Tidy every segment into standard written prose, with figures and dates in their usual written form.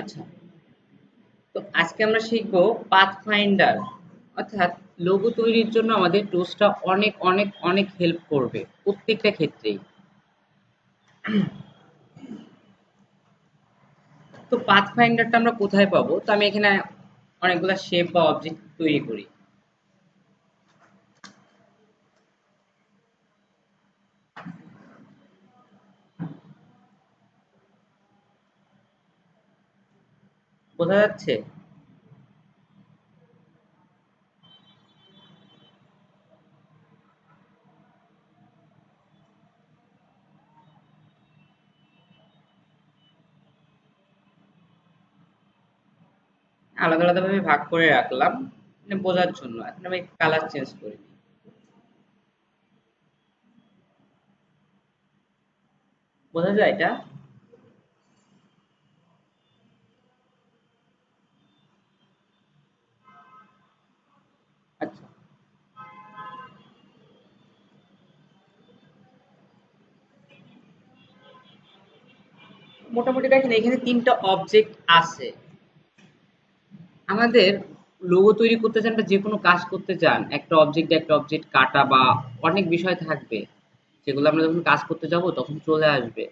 আচ্ছা, তো আজকে আমরা শিখবো পাথফাইন্ডার। অর্থাৎ লোগো তৈরির জন্য আমাদের টুলসটা অনেক অনেক অনেক হেল্প করবে প্রত্যেকটা ক্ষেত্রেই। তো পাথফাইন্ডারটা আমরা কোথায় পাবো? তো আমি এখানে অনেকগুলা শেপ বা অবজেক্ট তৈরি করি। বোঝা যাচ্ছে? আলাদা আলাদা ভাবে ভাগ করে রাখলাম মানে বোঝার জন্য। এখন আমি কালার চেঞ্জ করি। বোঝা যায় এটা? আচ্ছা, মোটামুটি দেখেন এখানে তিনটা অবজেক্ট আছে। আমাদের লোগো তৈরি করতে চান বা যে কোনো কাজ করতে চান, একটা অবজেক্ট কাটা বা অনেক বিষয় থাকবে যেগুলো আমরা যখন কাজ করতে যাব তখন চলে আসবে।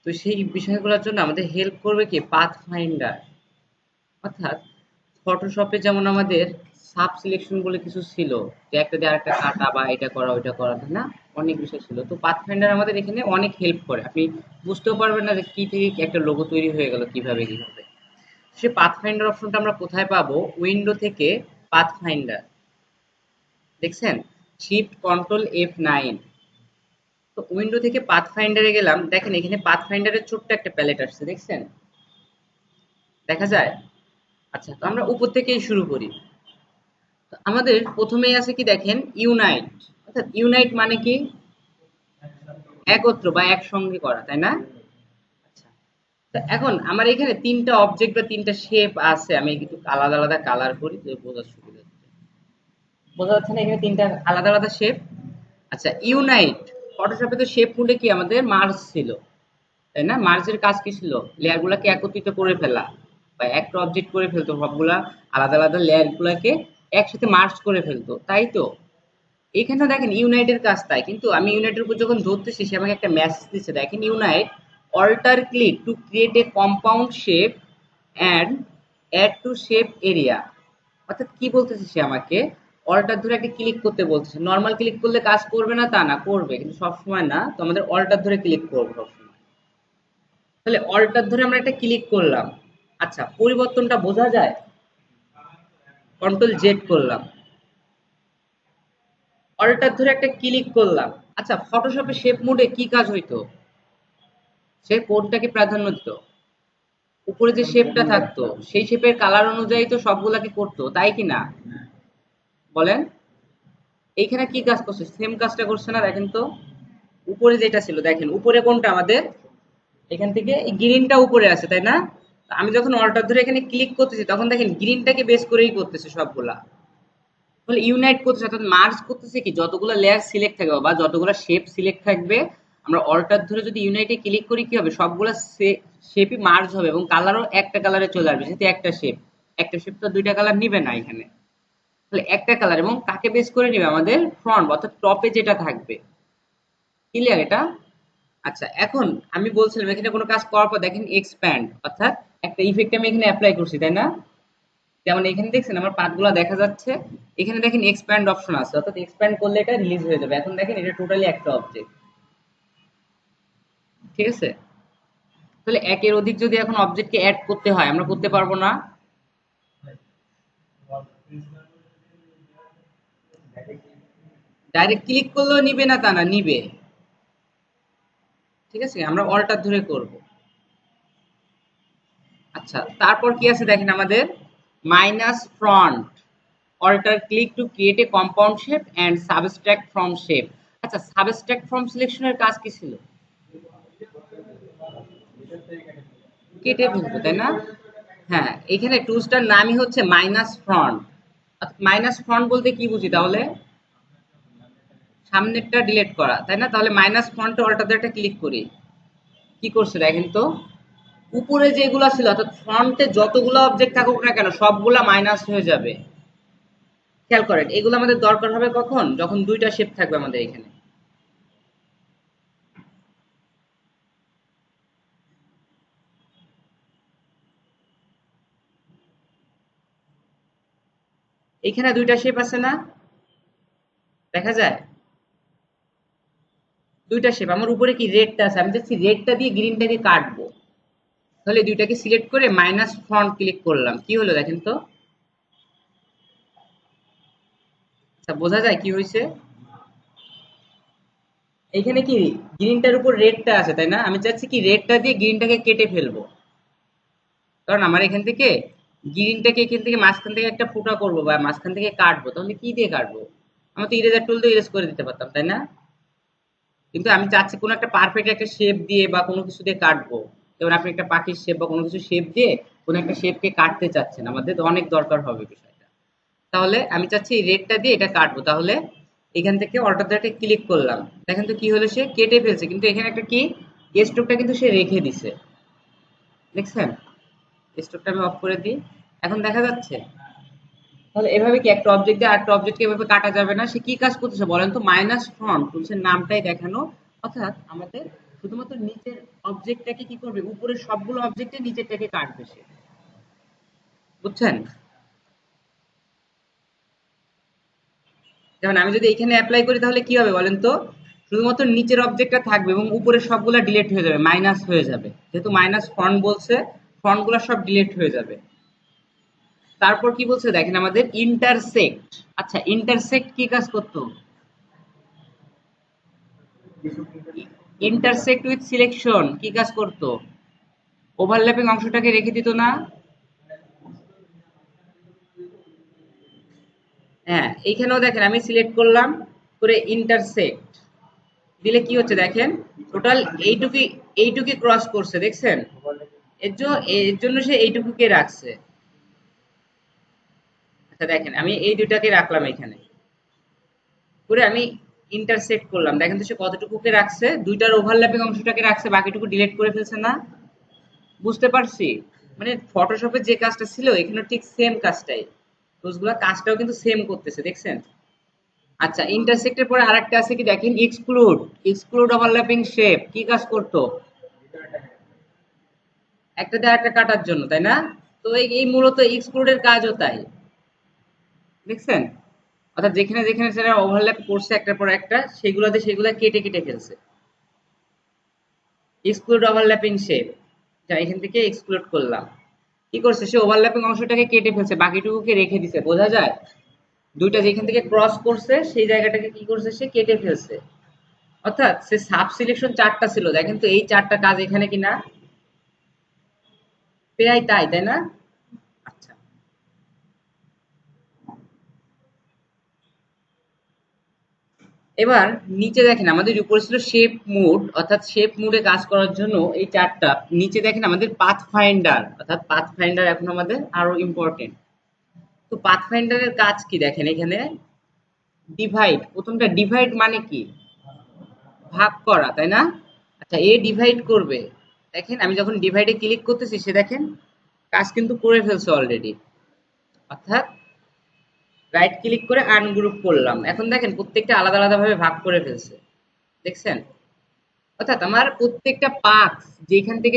তো সেই বিষয়গুলোর জন্য আমাদের হেল্প করবে কি পাথ ফাইন্ডার। অর্থাৎ ফটোশপে যেমন আমাদের সাব সিলেকশন বলে কিছু ছিল, যে একটা দিয়ে আরেকটা কাটা বা এটা করা ওইটা করা, তাই না? অনেক বিষয় ছিল। তো পাথ ফাইন্ডার আমাদের এখানে অনেক হেল্প করে। আপনি বুঝতেও পারবেন না যে কি থেকে কি একটা লোগো তৈরি হয়ে গেল কিভাবে কিভাবে। সে পাথফাইন্ডার অপশনটা আমরা কোথায় পাবো? উইন্ডো থেকে পাথফাইন্ডার, দেখছেন? Shift control F9। তো উইন্ডো থেকে পাথফাইন্ডারে গেলাম, দেখেন এখানে পাথফাইন্ডারের ছোট্ট একটা প্যালেট আসছে, দেখছেন? দেখা যায়? আচ্ছা, তো আমরা উপর থেকেই শুরু করি। তো আমাদের প্রথমেই আছে কি দেখেন, ইউনাইট। অর্থাৎ ইউনাইট মানে কি? একত্র বা একসঙ্গে করা, তাই না? আচ্ছা, তো এখন আমার এখানে তিনটা অবজেক্ট বা তিনটা শেপ আছে, আমি একটু আলাদা আলাদা কালার করি তো বোঝার সুবিধা হচ্ছে। বোঝা যাচ্ছে না এখানে তিনটা আলাদা আলাদা শেপ? আচ্ছা, ইউনাইট। ফটোশপে তো শেপ মুডে কি আমাদের মার্জ ছিল, তাই না? মার্জের কাজ কি ছিল? লেয়ার গুলাকে একত্রিত করে ফেলা বা একটা অবজেক্ট করে ফেলতো, সবগুলা আলাদা আলাদা লেয়ার গুলাকে একসাথে মার্জ করে ফেলতো, তাই তো? এখানে দেখেন ইউনাইটের কাজ তাই, কিন্তু আমি ইউনাইটের উপর যখন ধরতেছি সে আমাকে একটা মেসেজ দিচ্ছে, দেখেন unite alt click to create a compound shape and add to shape area. অর্থাৎ কি বলতেছে সে আমাকে? অল্টার ধরে একটা ক্লিক করতে বলতেছে। নর্মাল ক্লিক করলে কাজ করবে না তা না, করবে, কিন্তু সবসময় না। তো আমাদের অল্টার ধরে ক্লিক করবো সবসময়। তাহলে অল্টার ধরে আমরা একটা ক্লিক করলাম। আচ্ছা, পরিবর্তনটা বোঝা যায়? কন্ট্রোল জেড করলাম, অল্টার ধরে একটা ক্লিক করলাম। আচ্ছা, ফটোশপে শেপ মোডে কি কাজ হইতো? সে কোনটাকে প্রাধান্য দিত? উপরে যে শেপটা থাকতো সেই শেপের কালার অনুযায়ী তো সবগুলাকে করতো, তাই কি না? বলেন। এইখানে কি কাজ করছে? সেম কাজটা করছে না? দেখেন তো, উপরে যেটা ছিল, দেখেন উপরে কোনটা আমাদের? এখান থেকে গ্রিনটা উপরে আছে, তাই না? আমি যখন অল্টার ধরে এখানে ক্লিক করতেছি তখন দেখেন গ্রিনটাকে বেস করেই করতেছে সবগুলা। তাহলে ইউনাইট করতেছে, অর্থাৎ মার্জ করতেছে কি, যতগুলো লেয়ার সিলেক্ট থাকবে বা যতগুলো শেপ সিলেক্ট থাকবে, আমরা অল্টার ধরে যদি ইউনাইটে ক্লিক করি কি হবে? সবগুলো শেপই মার্জ হবে এবং কালারও একটা কালারে চলে আসবে, যেহেতু একটা শেপ তো দুইটা কালার নিবে না এখানে। তাহলে একটা কালার, এবং কাকে বেস করে নিবে? আমাদের ফ্রন্ট অর্থাৎ টপে যেটা থাকবে। ক্লিয়ার এটা? আচ্ছা, এখন আমি বলছিলাম এখানে কোনো কাজ করার পর দেখেন এক্সপ্যান্ড, অর্থাৎ একটা ইফেক্ট আমি এখানে অ্যাপ্লাই করছি, তাই না? যেমন এখানে দেখছেন আমার পাতগুলো দেখা যাচ্ছে। এখানে দেখেন এক্সপ্যান্ড অপশন আছে, অর্থাৎ এক্সপ্যান্ড করলে এটা রিলিজ হয়ে যাবে। এখন দেখেন এটা টোটালি একটা অবজেক্ট, ঠিক আছে? তাহলে একের অধিক যদি এখন অবজেক্টকে অ্যাড করতে হয়, আমরা করতে পারবো না? ডাইরেক্ট ক্লিক করলেও নিবে না তা না, নিবে। ঠিক আছে, আমরা অল্টার ধরে করব। আচ্ছা, তারপর কি আছে দেখেন আমাদের? Minus front, alt click to create a compound shape and subtract from shape. আচ্ছা, সাবস্ট্রাক্ট ফ্রম সিলেকশনের কাজ কি ছিল? কেটে ফেলতো, তাই না? হ্যাঁ, এখানে টুলসটার নামই হচ্ছে মাইনাস ফ্রন্ট। মাইনাস ফ্রন্ট বলতে কি বুঝি তাহলে? সামনেরটা ডিলিট করা, তাই না? তাহলে মাইনাস ফ্রন্টে অল্টার একটা ক্লিক করি, কি করছে দেখেন তো? উপরে যেগুলো ছিল অর্থাৎ ফ্রন্টে যতগুলো অবজেক্ট থাকুক না কেন সবগুলা মাইনাস হয়ে যাবে। খেয়াল করেন এগুলো আমাদের দরকার হবে কখন, যখন দুইটা শেপ থাকবে আমাদের এখানে। এখানে দুইটা শেপ আছে না, দেখা যায় দুইটা শেপ। আমার উপরে কি রেডটা আছে, আমি চাচ্ছি রেডটা দিয়ে গ্রিনটাকে কাটবো। তাহলে দুইটাকে সিলেক্ট করে মাইনাস ফ্রন্ট ক্লিক করলাম, কি হলো দেখেন তো। আচ্ছা বোঝা যায় কি হয়েছে। এখানে কি গ্রিনটার উপর রেডটা আছে তাই না, আমি চাচ্ছি কি রেডটা দিয়ে গ্রিনটাকে কেটে ফেলবো। কারণ আমার এখান থেকে গ্রিনটাকে এখান থেকে মাঝখান থেকে একটা ফুটা করবো বা মাঝখান থেকে কাটবো, তাহলে কি দিয়ে কাটবো? আমার তো ইরেজার টুল দিয়ে ইরেজ করে দিতে পারতাম তাই না। কিন্তু আমি চাচ্ছি কোনো একটা পারফেক্ট একটা শেপ দিয়ে বা কোনো কিছু দিয়ে কাটবো। যেমন আপনি একটা পাখির শেপ বা কোনো কিছু শেপ দিয়ে কোনো একটা শেপকে কাটতে চাচ্ছেন, আমাদের তো অনেক দরকার হবে বিষয়টা। তাহলে আমি চাচ্ছি এই রেডটা দিয়ে এটা কাটবো। তাহলে এখান থেকে অল্টারনেটে ক্লিক করলাম, দেখেন তো কি হলো, সে কেটে ফেলছে। কিন্তু এখানে একটা কি স্ট্রোকটা কিন্তু সে রেখে দিছে, দেখছেন। স্ট্রোকটা আমি অফ করে দিই, এখন দেখা যাচ্ছে। তাহলে এভাবে কি একটা অবজেক্ট দিয়ে আরেকটা অবজেক্টকে এভাবে কাটা যাবে না? সে কি কাজ করতেছে বলেন তো, মাইনাস ফ্রন্ট টুলসের নামটাই দেখানো। অর্থাৎ আমাদের শুধুমাত্র নিচের অবজেক্টটাকে কি করবে, উপরের সবগুলো অবজেক্টের নিচেরটাকে কাটবে সে, বুঝছেন। যেমন আমি যদি এখানে অ্যাপ্লাই করি তাহলে কি হবে বলেন তো, শুধুমাত্র নিচের অবজেক্টটা থাকবে এবং উপরের সবগুলা ডিলিট হয়ে যাবে, মাইনাস হয়ে যাবে। যেহেতু মাইনাস ফ্রন্ট বলছে, ফ্রন্টগুলো সব ডিলিট হয়ে যাবে। তারপর কি বলছে দেখেন আমাদের ইন্টারসেক্ট। আচ্ছা ইন্টারসেক্ট কি কাজ করতো, ইন্টারসেক্ট উইথ সিলেকশন কি কাজ করতো, ওভারল্যাপিং অংশটাকে রেখে দিত না। হ্যাঁ এইখানেও দেখেন আমি সিলেক্ট করলাম করে ইন্টারসেক্ট দিলে কি হচ্ছে দেখেন, টোটাল এইটুকুই এইটুকুই ক্রস করছে, দেখছেন। এর জন্য সে এইটুকুকে রাখছে। আচ্ছা দেখেন আমি এই দুইটাকে রাখলাম এখানে করে আমি ইন্টারসেক্ট করলাম, দেখেন তো সে কতটুকুকে রাখছে, দুইটার ওভারল্যাপিং অংশটাকে রাখছে, বাকিটুকু ডিলিট করে ফেলছে না। বুঝতে পারছি, মানে ফটোশপে যে কাজটা ছিল এখানে ঠিক সেম কাজটাই, টুলসগুলো কাজটাও কিন্তু সেম করতেছে, দেখছেন। আচ্ছা ইন্টারসেক্টের পরে আরেকটা আছে কি দেখেন, এক্সক্লুড। এক্সক্লুড ওভারল্যাপিং শেপ কি কাজ করতো, একটা দিয়ে একটা কাটার জন্য তাই না। তো এই মূলত এক্সক্লুডের কাজও তাই, দেখছেন। অর্থাৎ যেখানে যেখানে সেটা ওভারল্যাপ করছে একটার পর একটা, সেগুলোতে সেগুলো কেটে কেটে ফেলছে। এক্সক্লুড ওভারল্যাপিং শেপ, যা এখান থেকে এক্সক্লুড করলাম, কি করছে সে ওভারল্যাপিং অংশটাকে কেটে ফেলছে, বাকিটুকুকে রেখে দিছে, বোঝা যায়। দুইটা যেখান থেকে ক্রস করছে সেই জায়গাটাকে কি করছে সে কেটে ফেলছে। অর্থাৎ সে সাব সিলেকশন চারটা ছিল, দেখেন তো এই চারটা কাজ এখানে কিনা, প্রায় তাই তাই না। আচ্ছা এবার নিচে দেখেন আমাদের উপরে ছিল শেপ মুড, অর্থাৎ শেপ মুডে কাজ করার জন্য এই চারটা। নিচে দেখেন আমাদের পাথ ফাইন্ডার, অর্থাৎ পাথ ফাইন্ডার এখন আমাদের আরো ইম্পর্টেন্ট। তো পাথ ফাইন্ডারের কাজ কি দেখেন এখানে, ডিভাইড। প্রথমটা ডিভাইড মানে কি, ভাগ করা তাই না। আচ্ছা এ ডিভাইড করবে, দেখেন আমি যখন ডিভাইডে ক্লিক করতেছি সে দেখেন কাজ কিন্তু করে ফেলছে অলরেডি। অর্থাৎ রাইট ক্লিক করে আনগ্রুপ করলাম, এখন দেখেন প্রত্যেকটা আলাদা আলাদা ভাবে ভাগ করে ফেলছে, দেখছেন। অর্থাৎ আমার প্রত্যেকটা পাথ যেখান থেকে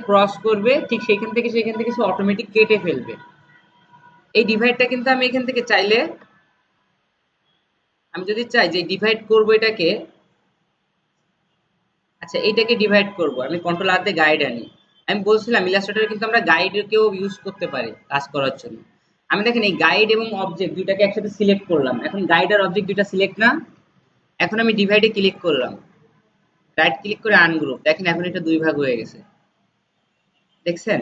ক্রস করবে ঠিক সেখান থেকে সে অটোমেটিক কেটে ফেলবে। এই ডিভাইডটা কিন্তু আমি এখান থেকে চাইলে, আমি যদি চাই যে ডিভাইড করব এটাকে, আচ্ছা এইটাকে ডিভাইড করব, আমি কন্ট্রোল আর দিয়ে গাইড আনি। আমি বলছিলাম ইলাস্ট্রেটরে কিন্তু আমরা গাইডকেও ইউজ করতে পারি কাজ করার জন্য। আমি দেখেন এই গাইড এবং অবজেক্ট দুইটাকে একসাথে সিলেক্ট করলাম, এখন গাইড আর অবজেক্ট দুইটা সিলেক্ট না। এখন আমি ডিভাইডে ক্লিক করলাম, রাইট ক্লিক করে আনগ্রুপ, দেখেন এখন এটা দুই ভাগ হয়ে গেছে, দেখছেন।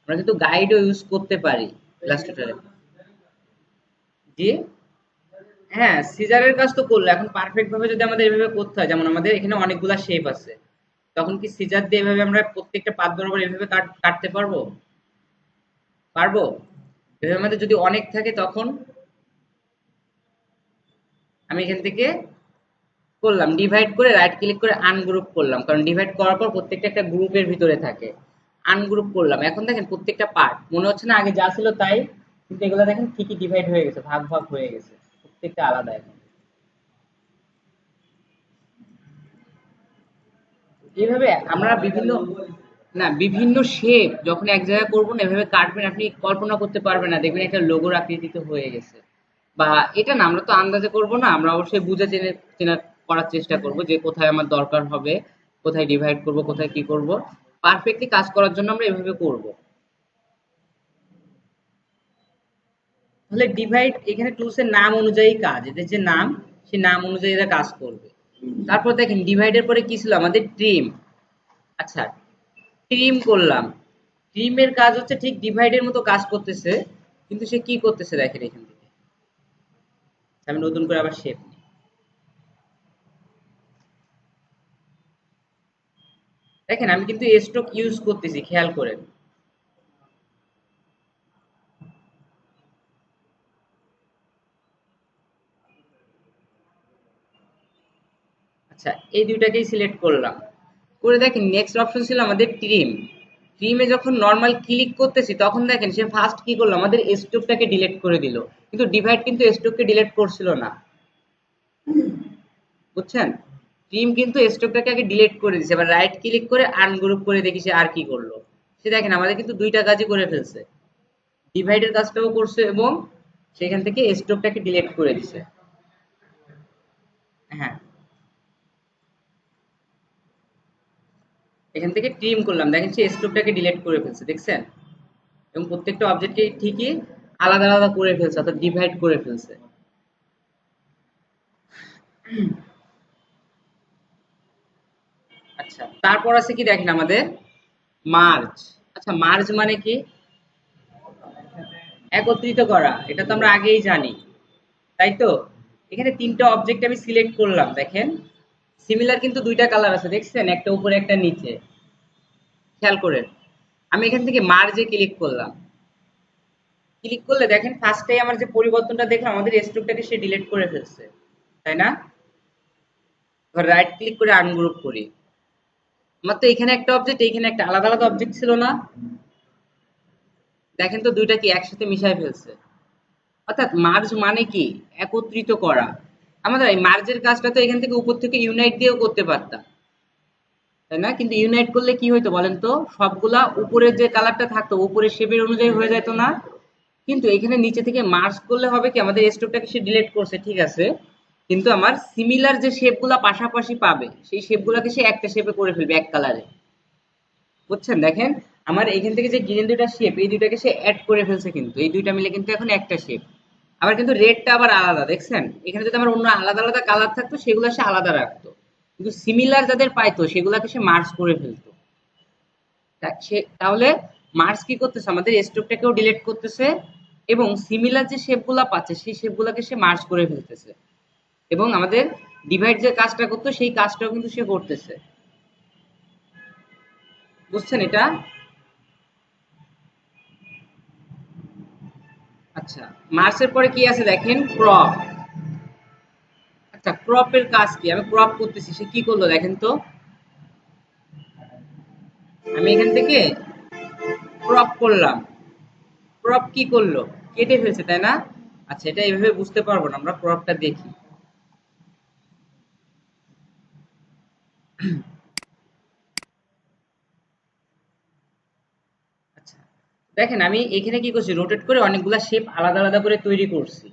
আমরা কিন্তু গাইডও ইউজ করতে পারি ইলাস্ট্রেটরে। জি হ্যাঁ, সিজারের কাজ তো করলো, এখন পারফেক্ট ভাবে যদি আমাদের এভাবে করতে হয়, যেমন আমাদের এখানে অনেকগুলা শেপ আছে, তখন কি সিজার দিয়ে এভাবে আমরা প্রত্যেকটা পাত বরাবর এভাবে কাটতে পারবো? পারবো। এভাবে আমাদের যদি অনেক থাকে তখন আমি এখান থেকে করলাম ডিভাইড করে রাইট ক্লিক করে আনগ্রুপ করলাম, কারণ ডিভাইড করার পর প্রত্যেকটা একটা গ্রুপের ভিতরে থাকে। আনগ্রুপ করলাম। এখন দেখেন প্রত্যেকটা পার্ট মনে হচ্ছে না আগে যা ছিল তাই, কিন্তু এগুলো দেখেন ঠিকই ডিভাইড হয়ে গেছে, ভাগ ভাগ হয়ে গেছে, প্রত্যেকটা আলাদা এখন। এইভাবে আমরা বিভিন্ন, না বিভিন্ন শেপ যখন এক জায়গায় করবো না এভাবে কাটবেন, আপনি কল্পনা করতে পারবেন না, দেখবেন একটা লোগোর আকৃতিতে হয়ে গেছে। বা এটা না আমরা তো আন্দাজে করব না, আমরা অবশ্যই বুঝে চেনে চেনা করার চেষ্টা করব যে কোথায় আমার দরকার হবে, কোথায় ডিভাইড করব, কোথায় কি করব। পারফেক্টলি কাজ করার জন্য আমরা এভাবে করব। তাহলে ডিভাইড এখানে টুলস এর নাম অনুযায়ী কাজ, এদের যে নাম সেই নাম অনুযায়ী এরা কাজ করবে। তারপর দেখেন ডিভাইডের পরে কি ছিল আমাদের ট্রিম। আচ্ছা, ট্রিম করলাম। ট্রিমের কাজ হচ্ছে ঠিক ডিভাইডের মতো কাজ করতেছে, কিন্তু সে কি করতেছে দেখেন এখান থেকে। আমি নতুন করে আবার শেপ নিই। দেখেন আমি কিন্তু স্ট্রোক ইউজ করতেছি, খেয়াল করেন। আচ্ছা, এই দুইটাকেই সিলেক্ট করলাম। করে দেখেন নেক্সট অপশন ছিল আমাদের ট্রিম। ট্রিমে যখন নর্মাল ক্লিক করতেছি তখন দেখেন সে ফার্স্ট কি করলো, আমাদের স্ট্রোকটাকে ডিলিট করে দিল। কিন্তু ডিভাইড কিন্তু স্ট্রোককে ডিলিট করছিল না, বুঝছেন? ট্রিম কিন্তু স্ট্রোকটাকে আগে ডিলিট করে দিছে। এবার রাইট ক্লিক করে আনগ্রুপ করে দেখি সে আর কি করলো। সে দেখেন আমাদের কিন্তু দুইটা কাজই করে ফেলছে, ডিভাইডের কাজটাও করছে এবং সেখান থেকে স্ট্রোকটাকে ডিলিট করে দিছে। হ্যাঁ, এখান থেকে ট্রিম করলাম, দেখেন সে স্ট্রোকটাকে ডিলিট করে ফেলছে, দেখছেন? এবং প্রত্যেকটা অবজেক্টকে ঠিকই আলাদা আলাদা করে ফেলছে, অর্থাৎ ডিভাইড করে ফেলছে। আচ্ছা, তারপর আছে কি দেখেন আমাদের মার্জ। আচ্ছা, মার্জ মানে কি? একত্রিত করা, এটা তো আমরা আগেই জানি, তাই তো? এখানে তিনটা অবজেক্ট আমি সিলেক্ট করলাম, দেখেন সিমিলার কিন্তু দুইটা কালার আছে, দেখছেন? একটা উপরে একটা নিচে, খেয়াল করেন। আমি এখান থেকে মার্জে ক্লিক করলাম। ক্লিক করলে দেখেন ফার্স্টে আমার যে পরিবর্তনটা দেখলাম, আমাদের স্ট্রোকটাকে সে ডিলিট করে ফেলছে, তাই না? এবার রাইট ক্লিক করে আনগ্রুপ করি। আমার তো এখানে একটা অবজেক্ট, এইখানে একটা, আলাদা আলাদা অবজেক্ট ছিল না? দেখেন তো দুইটা কি একসাথে মিশায় ফেলছে। অর্থাৎ মার্জ মানে কি? একত্রিত করা। আমাদের এই মার্জের কাজটা তো এখান থেকে উপর থেকে ইউনাইট দিয়েও করতে পারতাম, তাই না? কিন্তু ইউনাইট করলে কি হইতো বলেন তো, সবগুলা উপরের যে কালারটা থাকতো উপরের শেপের অনুযায়ী হয়ে যেত না? কিন্তু এখানে নিচে থেকে মার্জ করলে হবে কি, আমাদের স্টোকটাকে সে ডিলিট করছে ঠিক আছে, কিন্তু আমার সিমিলার যে শেপগুলা পাশাপাশি পাবে সেই শেপগুলাকে সে একটা শেপে করে ফেলবে, এক কালারে। বুঝছেন? দেখেন আমার এখান থেকে যে গ্রিন দুইটা শেপ, এই দুইটাকে সে অ্যাড করে ফেলছে, কিন্তু এই দুইটা মিলে কিন্তু এখন একটা শেপ। আবার কিন্তু রেডটা আবার আলাদা, দেখছেন? এখানে যদি আমার অন্য আলাদা আলাদা কালার থাকতো সেগুলো সে আলাদা রাখতো, কিন্তু সিমিলার যাদের পাইতো সেগুলাকে সে মার্জ করে ফেলতো। সে তাহলে মার্জ কি করতেছে, আমাদের স্টোকটাকেও ডিলিট করতেছে এবং সিমিলার যে শেপগুলা পাচ্ছে সেই শেপগুলাকে সে মার্জ করে ফেলতেছে, এবং আমাদের ডিভাইড যে কাজটা করতো সেই কাজটাও কিন্তু সে করতেছে। বুঝছেন এটা? আচ্ছা, মার্চের পরে কি আছে দেখেন, ক্রপ। আচ্ছা, ক্রপের কাজ কি? আমি ক্রপ করতেছি, সে কি করলো দেখেন তো। আমি এখান থেকে ক্রপ করলাম, ক্রপ কি করলো, কেটে ফেলছে, তাই না? আচ্ছা, এটা এইভাবে বুঝতে পারবো না, আমরা ক্রপটা দেখি। আচ্ছা, দেখেন আমি এখানে কি করছি, রোটেট করে অনেকগুলা শেপ আলাদা আলাদা করে তৈরি করছি।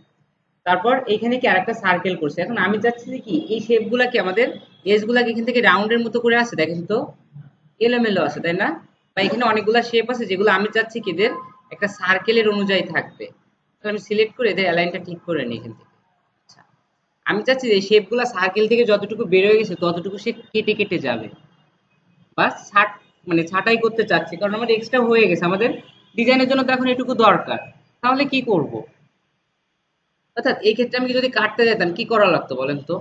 তারপর এখানে কি আরেকটা সার্কেল করছি। এখন আমি চাচ্ছি যে কি এই শেপ গুলাকে, আমাদের এজ গুলাকে এখান থেকে রাউন্ডের মতো করে আছে, দেখেন তো এলোমেলো আছে, তাই না? বা এখানে অনেকগুলা শেপ আছে যেগুলো আমি চাচ্ছি কি এদের একটা সার্কেলের অনুযায়ী থাকবে। তাহলে আমি সিলেক্ট করে এদের অ্যালাইনটা ঠিক করে নিই এখান থেকে। আচ্ছা, আমি চাচ্ছি যে শেপ গুলা সার্কেল থেকে যতটুকু বের হয়ে গেছে ততটুকু সে কেটে কেটে যাবে, বা ছাট মানে ছাঁটাই করতে চাচ্ছি, কারণ আমার এক্সট্রা হয়ে গেছে, আমাদের ডিজাইনের জন্য তো এখন এটুকু দরকার। তাহলে কি করব? অর্থাৎ এই ক্ষেত্রে আমি যদি কাটতে যেতাম কি করা লাগতো বলেন তো?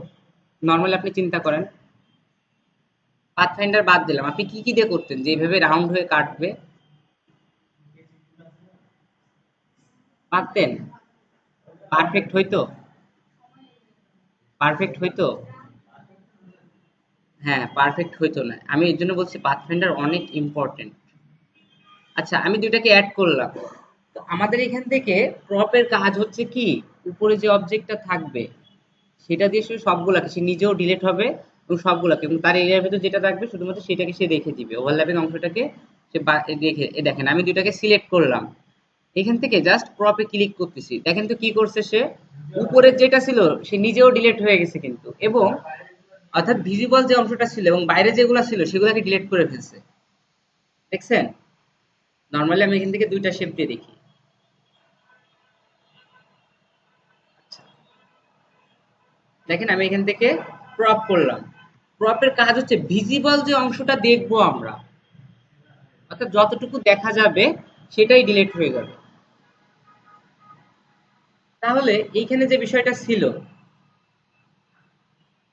নর্মালি আপনি চিন্তা করেন, পাথফাইন্ডার বাদ দিলাম, আপনি কি কি দিয়ে করতেন যে এইভাবে রাউন্ড হয়ে কাটবে? পারতেন? পারফেক্ট হইতো? পারফেক্ট হইতো? হ্যাঁ, পারফেক্ট হইতো না। আমি এর জন্য বলছি পাথফাইন্ডার অনেক ইম্পর্টেন্ট। আচ্ছা আমি দুইটাকে অ্যাড করলাম। তো আমাদের এখান থেকে ক্রপের কাজ হচ্ছে কি, উপরে যে অবজেক্টটা থাকবে সেটা দিয়ে সে সবগুলাকে, সে নিজেও ডিলিট হবে এবং সবগুলাকে, এবং তার এরিয়ার ভেতর যেটা থাকবে শুধুমাত্র সেটাকে সে রেখে দিবে, ওভারল্যাপিং অংশটাকে সে রেখে। দেখেন আমি দুইটাকে সিলেক্ট করলাম, এখান থেকে জাস্ট ক্রপে ক্লিক করতেছি, দেখেন তো কি করছে সে, উপরের যেটা ছিল সে নিজেও ডিলিট হয়ে গেছে কিন্তু, এবং অর্থাৎ ভিজিবল যে অংশটা ছিল এবং বাইরে যেগুলো ছিল সেগুলোকে ডিলিট করে ফেলছে। দেখছেন? নর্মালি আমি এখান থেকে দুইটা শেপ দিয়ে দেখি। দেখেন আমি এখান থেকে ক্রপ করলাম। ক্রপের কাজ হচ্ছে ভিজিবল যে অংশটা দেখবো আমরা, অর্থাৎ যতটুকু দেখা যাবে সেটাই ডিলিট হয়ে যাবে। তাহলে এইখানে যে বিষয়টা ছিল,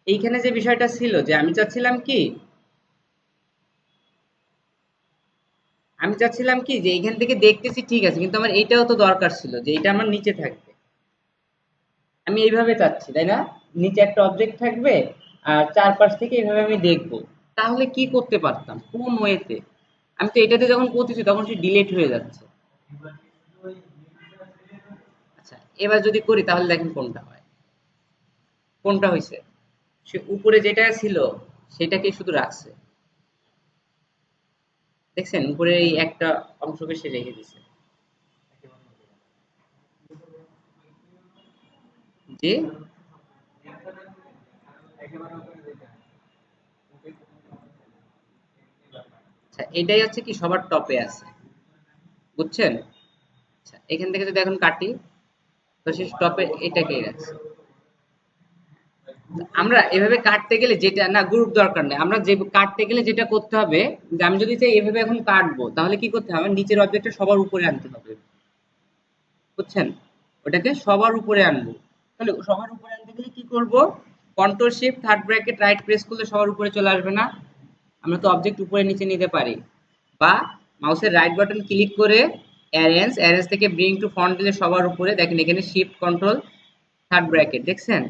এইখানে যে বিষয়টা ছিল যে আমি চাচ্ছিলাম কি, আমি চাচ্ছিলাম কি যে এইখান থেকে দেখতেছি ঠিক আছে, কিন্তু আমার এইটাও তো দরকার ছিল যে এটা আমার নিচে থাকবে। আমি এইভাবে চাচ্ছি, তাই না? নিচে একটা অবজেক্ট থাকবে আর চারপাশ থেকে এইভাবে আমি দেখবো। তাহলে কি করতে পারতাম, কোন ওয়েতে? আমি তো এটাতে যখন করতেছি তখন সে ডিলেট হয়ে যাচ্ছে। আচ্ছা এবার যদি করি তাহলে দেখেন কোনটা হয়, কোনটা হয়েছে, সে উপরে যেটা ছিল সেটাকে শুধু রাখছে। দেখছেন উপরে এই একটা অংশকে সে রেখে দিছে। যে আচ্ছা এটাই হচ্ছে কি সবার টপে আছে, বুঝছেন? আচ্ছা এখান থেকে যদি এখন কাটি, তো সে টপে এটাকেই রাখছে। আমরা এভাবে কাটতে গেলে যেটা না, গ্রুপ দরকার নেই, আমরা যে কাটতে গেলে যেটা করতে হবে, যে আমি যদি চাই এভাবে এখন কাটবো তাহলে কি করতে হবে, নিচের অবজেক্টটা সবার উপরে আনতে হবে, বুঝছেন? ওটাকে সবার উপরে আনবো। তাহলে সবার উপরে আনতে গেলে কি করব, control shift third bracket right press করলে সবার উপরে চলে আসবে না? আমরা তো অবজেক্ট উপরে নিচে নিতে পারি, বা মাউসের রাইট বাটন ক্লিক করে অ্যারেঞ্জ, অ্যারেঞ্জ থেকে ব্রিং টু ফ্রন্ট দিলে সবার উপরে। দেখেন এখানে শিফট কন্ট্রোল থার্ড ব্র্যাকেট, দেখছেন?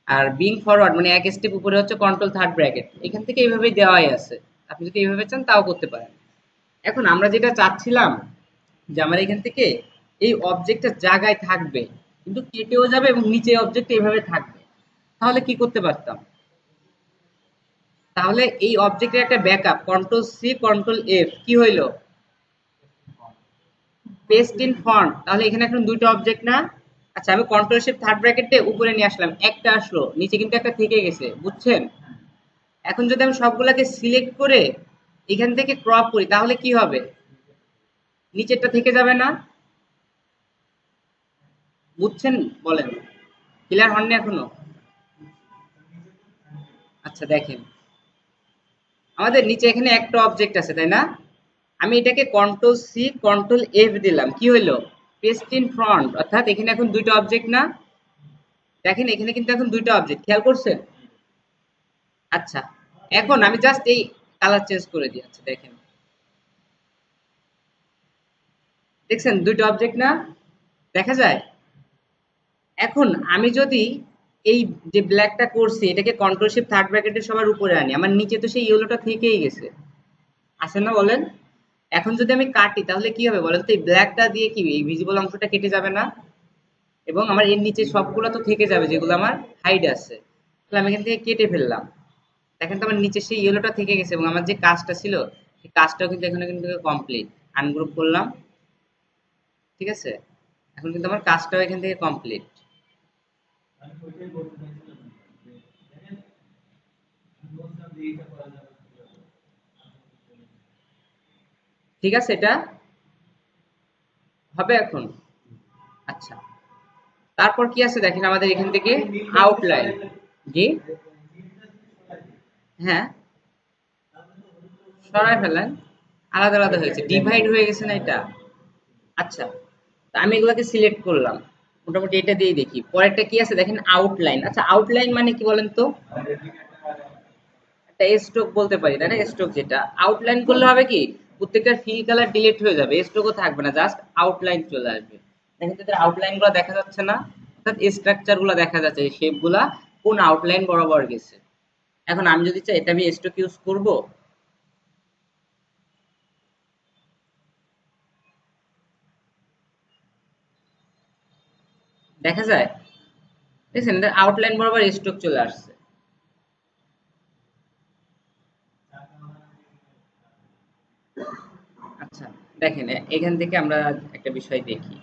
আর বিং ফরওয়ার্ড মানে এক স্টেপ উপরে হচ্ছে কন্ট্রোল থার্ড ব্র্যাকেট, এখান থেকে এইভাবেই দেওয়াই আছে। আপনি যদি এইভাবে চান তাও করতে পারেন। এখন আমরা যেটা চাচ্ছিলাম যে আমার এখান থেকে এই অবজেক্টটা জায়গায় থাকবে কিন্তু কেটেও যাবে এবং নিচে অবজেক্ট এইভাবে থাকবে, তাহলে কি করতে পারতাম? তাহলে এই অবজেক্টের একটা backup control C control F কি হইলো, পেস্ট ইন ফন্ট। তাহলে এখানে এখন দুইটা অবজেক্ট না? আচ্ছা আমি কন্ট্রোল শিফট থার্ড ব্র্যাকেটে উপরে নিয়ে আসলাম, একটা আসলো, নিচে কিন্তু একটা থেকে গেছে, বুঝছেন? এখন যদি আমি সবগুলাকে সিলেক্ট করে এখান থেকে ক্রপ করি তাহলে কি হবে, নিচেরটা থেকে যাবে না? বুঝছেন? বলেন, ক্লিয়ার হননি এখনো? আচ্ছা দেখেন আমাদের নিচে এখানে একটা অবজেক্ট আছে, তাই না? আমি এটাকে কন্ট্রোল সি কন্ট্রোল এফ দিলাম, কি হইলো, পেস্ট ইন ফ্রন্ট, অর্থাৎ এখানে এখন দুইটা অবজেক্ট না? দেখেন এখানে কিন্তু এখন দুইটা অবজেক্ট, খেয়াল করছেন? আচ্ছা এখন আমি জাস্ট এই কালার চেঞ্জ করে দিই। আচ্ছা দেখেন, দেখছেন দুইটা অবজেক্ট না, দেখা যায়? এখন আমি যদি এই যে ব্ল্যাকটা করছি এটাকে কন্ট্রোল শিফট থার্ড ব্র্যাকেটের সবার উপরে আনি, আমার নিচে তো সেই ইয়েলোটা থেকেই গেছে, আসে না বলেন? এখন যদি আমি কাটি তাহলে কি হবে বলেন তো, এই ব্ল্যাকটা দিয়ে কি এই ভিজিবল অংশটা কেটে যাবে না? এবং আমার এর নিচে সবগুলো তো থেকে যাবে যেগুলো আমার হাইড আছে। তাহলে আমি এখান থেকে কেটে ফেললাম, দেখেন তো আমার নিচে সেই ইয়েলোটা থেকে গেছে এবং আমার যে কাজটা ছিল সেই কাজটাও কিন্তু এখানে কিন্তু কমপ্লিট। আনগ্রুপ করলাম, ঠিক আছে? এখন কিন্তু আমার কাজটাও এখান থেকে কমপ্লিট। ঠিক আছে, এটা হবে এখন। আচ্ছা তারপর কি আছে দেখেন আমাদের এখান থেকে আউটলাইন। জি, হ্যাঁ, সরাই ফেলেন, আলাদা আলাদা হয়েছে, ডিভাইড হয়ে গেছে না এটা? আচ্ছা তা আমি এগুলাকে সিলেক্ট করলাম, মোটামুটি এটা দিয়ে দেখি পরেরটা কি আছে দেখেন, আউটলাইন। আচ্ছা আউটলাইন মানে কি বলেন তো? একটা স্ট্রোক বলতে পারি, তাই না? স্ট্রোক যেটা আউটলাইন করলে হবে কি, প্রত্যেকটা ফিল কালার ডিলিট হয়ে যাবে, স্ট্রোকও থাকবে না, জাস্ট আউটলাইন চলে আসবে। দেখেন তো আউটলাইন গুলো দেখা যাচ্ছে না, অর্থাৎ স্ট্রাকচার গুলো দেখা যাচ্ছে, শেপ গুলা কোন আউটলাইন বরাবর গেছে। এখন আমি যদি চাই এটা আমি স্ট্রোক ইউজ করব, দেখা যায়, দেখছেন এটা আউটলাইন বরাবর স্ট্রোক চলে আসছে। আচ্ছা, দেখেন এখান থেকে আমরা একটা বিষয় দেখি।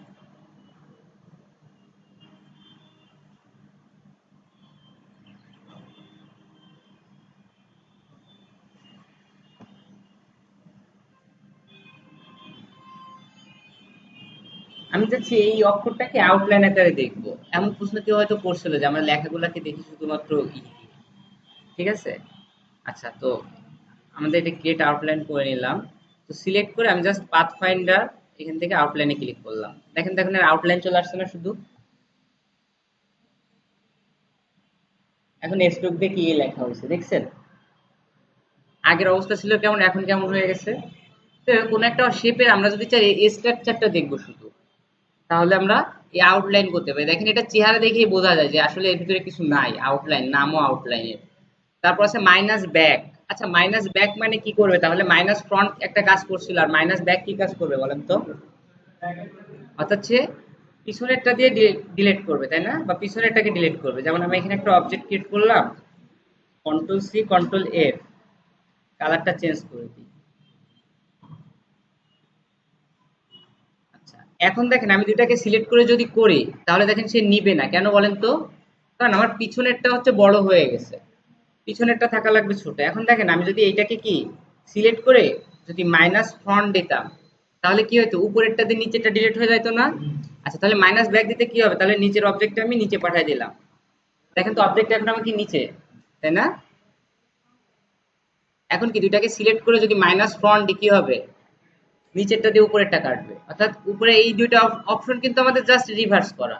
আমি চাচ্ছি এই অক্ষরটাকে আউটলাইন আকারে দেখবো। এমন প্রশ্ন কেউ হয়তো করছিল যে আমরা লেখাগুলাকে দেখি শুধুমাত্র ঠিক আছে। আচ্ছা, তো আমাদের এটা ক্রিয়েট আউটলাইন করে নিলাম। তো সিলেক্ট করে আমি জাস্ট পাথ ফাইন্ডার এখান থেকে আউটলাইনে ক্লিক করলাম। দেখেন দেখেন আউটলাইন চলে আসছে না শুধু। এখন স্ট্রোক দিয়ে কি লেখা হয়েছে দেখছেন? আগের অবস্থা ছিল কেমন, এখন কেমন হয়ে গেছে। তো কোন একটা শেপের আমরা যদি চাই এই স্ট্রাকচারটা দেখবো শুধু, তাহলে আমরা এই আউটলাইন করতে পারি। দেখেন এটা চেহারা দেখেই বোঝা যায় যে আসলে এর ভিতরে কিছু নাই, আউটলাইন, নামও আউটলাইনের। তারপর আছে মাইনাস ব্যাক। আচ্ছা, মাইনাস ব্যাক মানে কি করবে? তাহলে মাইনাস ফ্রন্ট একটা কাজ করছিল, আর মাইনাস ব্যাক কি কাজ করবে বলেন তো? অর্থাৎ সে পিছনেরটা দিয়ে ডিলিট করবে, তাই না? বা পিছনেরটাকে ডিলিট করবে। যেমন আমি এখানে একটা অবজেক্ট ক্রিয়েট করলাম, কন্ট্রোল সি কন্ট্রোল এফ, কালারটা চেঞ্জ করে দিই। আচ্ছা, এখন দেখেন আমি দুইটাকে সিলেক্ট করে যদি করি, তাহলে দেখেন সে নিবে না। কেন বলেন তো? কারণ আমার পিছনেরটা হচ্ছে বড় হয়ে গেছে, পিছনেরটা থাকা লাগবে ছোট। এখন দেখেন আমি যদি এইটাকে কি সিলেক্ট করে যদি মাইনাস ফ্রন্ট দিতাম, তাহলে কি হতো? উপরেরটা দিয়ে নিচেরটা ডিলিট হয়ে যাইতো না? আচ্ছা, তাহলে মাইনাস ব্যাক দিতে কি হবে? তাহলে নিচের অবজেক্টটা আমি নিচে পাঠিয়ে দিলাম। দেখেন তো অবজেক্ট এখন আমার কি নিচে, তাই না? এখন কি দুইটাকে সিলেক্ট করে যদি মাইনাস ফ্রন্ট দিই কি হবে? নিচেরটা দিয়ে উপরেরটা কাটবে। অর্থাৎ উপরে এই দুইটা অপশন কিন্তু আমাদের জাস্ট রিভার্স করা,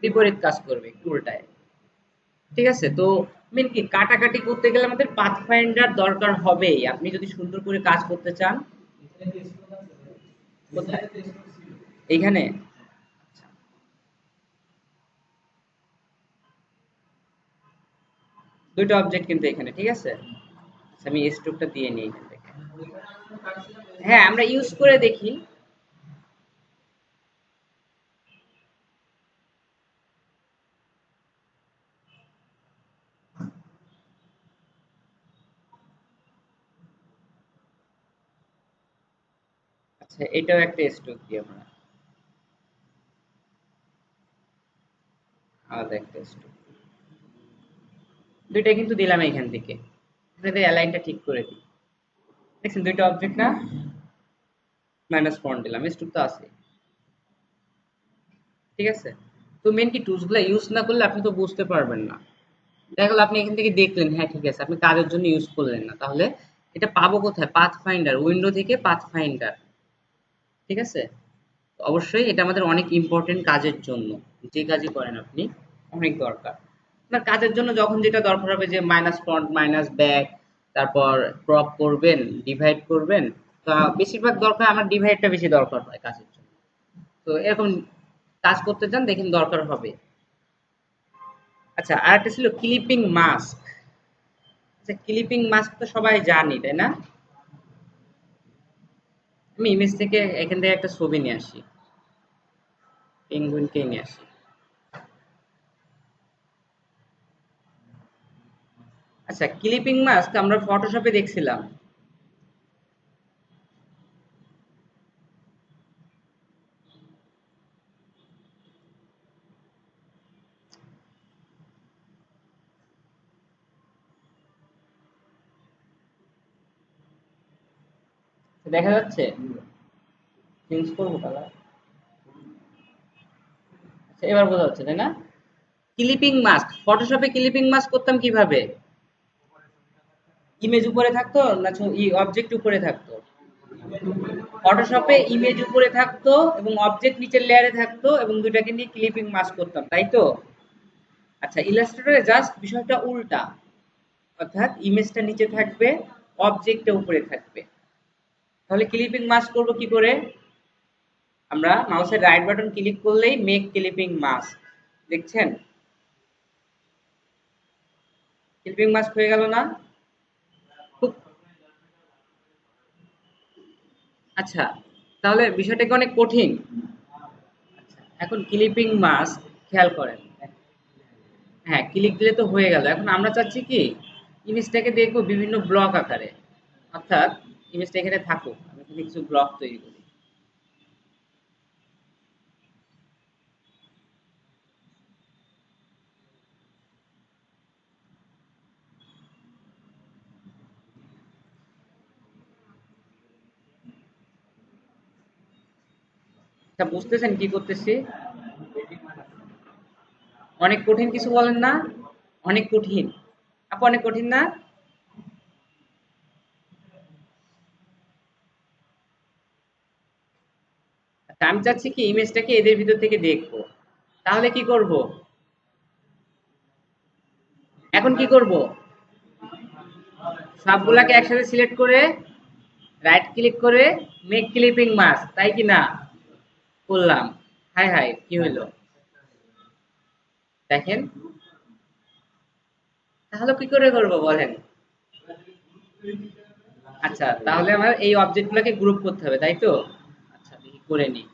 বিপরীত কাজ করবে, একটু উল্টায়। ঠিক আছে। তো মেন কি কাটাকাটি করতে গেলে আমাদের পাথ ফাইন্ডার দরকার হবেই, আপনি যদি সুন্দর করে কাজ করতে চান। কোথায়? এইখানে? আচ্ছা, দুইটা অবজেক্ট কিন্তু এখানে, ঠিক আছে। আচ্ছা, আমি স্ট্রোকটা দিয়ে নিই এখান থেকে। হ্যাঁ, আমরা ইউজ করে দেখি। আচ্ছা, এটাও একটা স্ট্রোক দিই আমরা, আলাদা একটা স্ট্রোক। দুইটা কিন্তু দিলাম এখান থেকে। এখানে অ্যালাইনটা ঠিক করে দিই। দেখছেন দুইটা অবজেক্ট না? মাইনাস ফন্ট দিলাম, স্ট্রোক তো আছে। ঠিক আছে। তো মেন কি টুলস গুলা ইউজ না করলে আপনি তো বুঝতে পারবেন না। দেখা গেল আপনি এখান থেকে দেখলেন, হ্যাঁ ঠিক আছে, আপনি কাজের জন্য ইউজ করলেন না, তাহলে এটা পাবো কোথায়? পাথ ফাইন্ডার, উইন্ডো থেকে পাথ ফাইন্ডার। ঠিক আছে। অবশ্যই এটা আমাদের অনেক ইম্পর্টেন্ট কাজের জন্য, যে কাজই করেন আপনি অনেক দরকার। আপনার কাজের জন্য যখন যেটা দরকার হবে, যে মাইনাস ফ্রন্ট মাইনাস ব্যাক, তারপর ক্রপ করবেন, ডিভাইড করবেন। তা বেশিরভাগ দরকার আমার ডিভাইডটা বেশি দরকার হয় কাজের জন্য। তো এরকম কাজ করতে চান, দেখেন দরকার হবে। আচ্ছা, আরেকটা ছিল ক্লিপিং মাস্ক। আচ্ছা, ক্লিপিং মাস্ক তো সবাই জানি, তাই না? আমি ইমেজ থেকে এখান থেকে একটা ছবি নিয়ে আসি, পেঙ্গুইনকে নিয়ে আসি। আচ্ছা, ক্লিপিং মাস্ক আমরা ফটোশপে দেখছিলাম। দেখা যাচ্ছে? চেঞ্জ করবো কালার। আচ্ছা, এবার বোঝা যাচ্ছে, তাই না? ক্লিপিং মাস্ক, ফটোশপে ক্লিপিং মাস্ক করতাম কিভাবে? ইমেজ উপরে থাকতো না অবজেক্ট উপরে থাকতো? ফটোশপে ইমেজ উপরে থাকতো এবং অবজেক্ট নিচের লেয়ারে থাকতো, এবং দুইটাকে নিয়ে ক্লিপিং মাস্ক করতাম, তাই তো? আচ্ছা, ইলাস্ট্রেটরে জাস্ট বিষয়টা উল্টা। অর্থাৎ ইমেজটা নিচে থাকবে, অবজেক্টটা উপরে থাকবে। তাহলে ক্লিপিং মাস্ক করব কি করে? আমরা মাউসের রাইট বাটন ক্লিক করলেই মেক ক্লিপিং মাস্ক, দেখছেন? ক্লিপিং মাস্ক হয়ে গেল না? খুব। আচ্ছা, তাহলে বিষয়টা কি অনেক কঠিন? আচ্ছা, এখন ক্লিপিং মাস্ক খেয়াল করেন। হ্যাঁ, ক্লিক দিলে তো হয়ে গেল। এখন আমরা চাচ্ছি কি ইমেজটাকে দেখবো বিভিন্ন ব্লক আকারে, অর্থাৎ ইমেজটা এখানে থাকুক, আমি এখানে কিছু ব্লক তৈরি করি। তা বুঝতেছেন কি করতেছি? অনেক কঠিন কিছু বলেন না? অনেক কঠিন। আপু অনেক কঠিন না? তা আমি চাচ্ছি কি ইমেজটাকে এদের ভিতর থেকে দেখবো। তাহলে কি করব? এখন কি করব? সবগুলাকে একসাথে সিলেক্ট করে রাইট ক্লিক করে মেক ক্লিপিং মাস্ক, তাই কি না? করলাম। হাই হাই, কি হইলো? দেখেন। তাহলে কি করে করব বলেন? আচ্ছা, তাহলে আমার এই অবজেক্টগুলোকে গ্রুপ করতে হবে, তাই তো? আচ্ছা, দেখি করে নিই।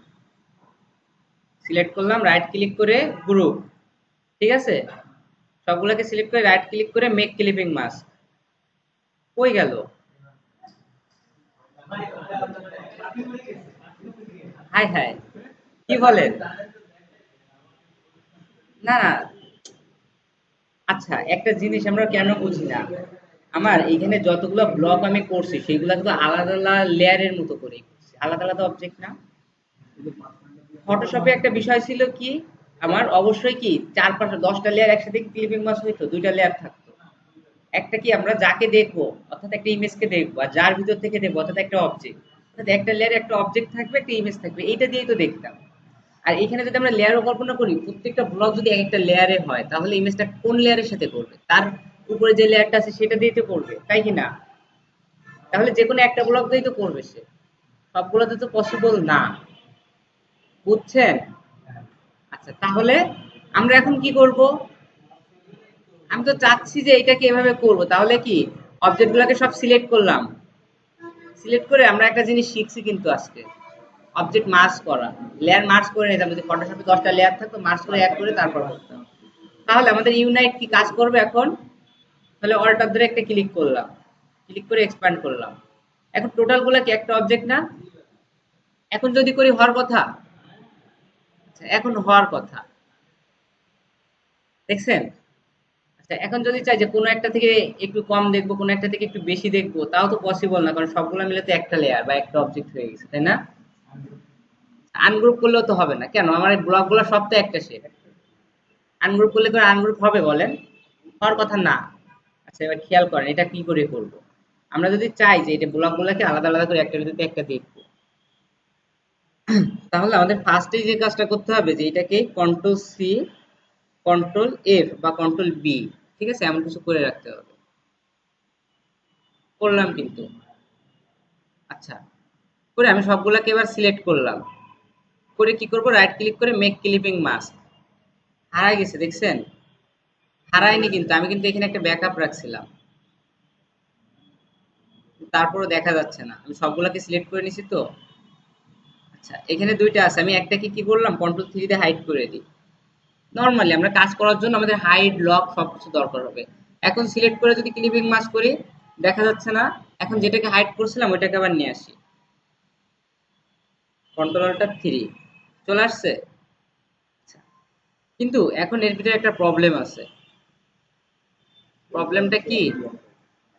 সিলেক্ট করলাম, রাইট ক্লিক করে গ্রুপ। ঠিক আছে? সবগুলোকে সিলেক্ট করে রাইট ক্লিক করে মেক ক্লিপিং মাস্ক। কই গেল? হাই হাই, কি বলেন? না না, আচ্ছা একটা জিনিস আমরা কেন বুঝি না, আমার এইখানে যতগুলো ব্লক আমি করছি সেগুলো কিন্তু আলাদা আলাদা লেয়ারের মতো করে করছি, আলাদা আলাদা অবজেক্ট না। ফটোশপে একটা বিষয় ছিল কি, আমার অবশ্যই কি চার পাঁচটা 10টা লেয়ার একসাথে ক্লিপিং মাস হইতো, 2টা লেয়ার থাকতো। একটা কি আমরা যাকে দেখবো অর্থাৎ একটা ইমেজকে দেখবো, আর যার ভিতর থেকে দেখবো অর্থাৎ একটা অবজেক্ট, অর্থাৎ একটা লেয়ারে একটা অবজেক্ট থাকবে, একটা ইমেজ থাকবে, এইটা দিয়েই তো দেখতাম। আর এখানে যদি আমরা লেয়ারও কল্পনা করি, প্রত্যেকটা ব্লক যদি এক একটা লেয়ারে হয় তাহলে ইমেজটা কোন লেয়ারের সাথে করবে, তার উপরে যে লেয়ারটা আছে সেটা দিয়ে তো করবে, তাই কি না? তাহলে যে কোনো একটা ব্লক দিয়েই তো করবে সে, সবগুলোতে তো পসিবল না। বুঝছেন? আচ্ছা, তাহলে আমরা এখন কি করব? আমি তো চাচ্ছি যে এটাকে এভাবে করব, তাহলে কি অবজেক্ট গুলাকে সব সিলেক্ট করলাম, সিলেক্ট করে আমরা একটা জিনিস শিখছি কিন্তু আজকে, অবজেক্ট মার্জ করা, লেয়ার মার্জ করে নিতাম, যদি ফটোশপে 10টা লেয়ার থাকতো মার্জ করে অ্যাড করে তারপর করতাম। তাহলে আমাদের ইউনাইট কি কাজ করবে এখন? তাহলে অল্টার ধরে একটা ক্লিক করলাম, ক্লিক করে এক্সপ্যান্ড করলাম। এখন টোটাল গুলা কি একটা অবজেক্ট না? এখন যদি করি হওয়ার কথা। আচ্ছা, এখন হওয়ার কথা, দেখছেন? আচ্ছা, এখন যদি চাই যে কোনো একটা থেকে একটু কম দেখবো, কোনো একটা থেকে একটু বেশি দেখবো, তাও তো পসিবল না, কারণ সবগুলো মিলে তো একটা লেয়ার বা একটা অবজেক্ট হয়ে গেছে, তাই না? আনগ্রুপ করলেও তো হবে না, কেন? আমার এই ব্লক গুলো সব তো একটা শেপ। আনগ্রুপ করলে করে আনগ্রুপ হবে বলেন? হওয়ার কথা না। আচ্ছা, এবার খেয়াল করেন এটা কি করে করব। আমরা যদি চাই যে এটা ব্লক গুলাকে আলাদা আলাদা করে একটা যদি একটা দেখবো, তাহলে আমাদের ফার্স্টেই যে কাজটা করতে হবে যে এটাকে কন্ট্রোল সি, কন্ট্রোল এফ বা কন্ট্রোল বি, ঠিক আছে, এমন কিছু করে রাখতে হবে। করলাম কিন্তু। আচ্ছা, করে আমি সবগুলাকে এবার সিলেক্ট করলাম, করে কি করব, রাইট ক্লিক করে মেক ক্লিপিং মাস্ক। হারাই গেছে, দেখছেন? হারায়নি কিন্তু, আমি কিন্তু এখানে একটা ব্যাকআপ রাখছিলাম, তারপরও দেখা যাচ্ছে না, আমি সবগুলাকে সিলেক্ট করে নিছি তো। আচ্ছা, এখানে দুইটা আছে, আমি একটাকে কি করলাম, কন্ট্রোল থ্রি দিয়ে হাইড করে দিই। নর্মালি আমরা কাজ করার জন্য আমাদের হাইড লক সবকিছু দরকার হবে। এখন সিলেক্ট করে যদি ক্লিপিং মাস্ক করি, দেখা যাচ্ছে না। এখন যেটাকে হাইড করছিলাম ওইটাকে আবার নিয়ে আসি, কন্ট্রোল অল্টার থ্রি, চলে আসছে। আচ্ছা, কিন্তু এখন এর ভিতরে একটা প্রবলেম আছে। প্রবলেমটা কি,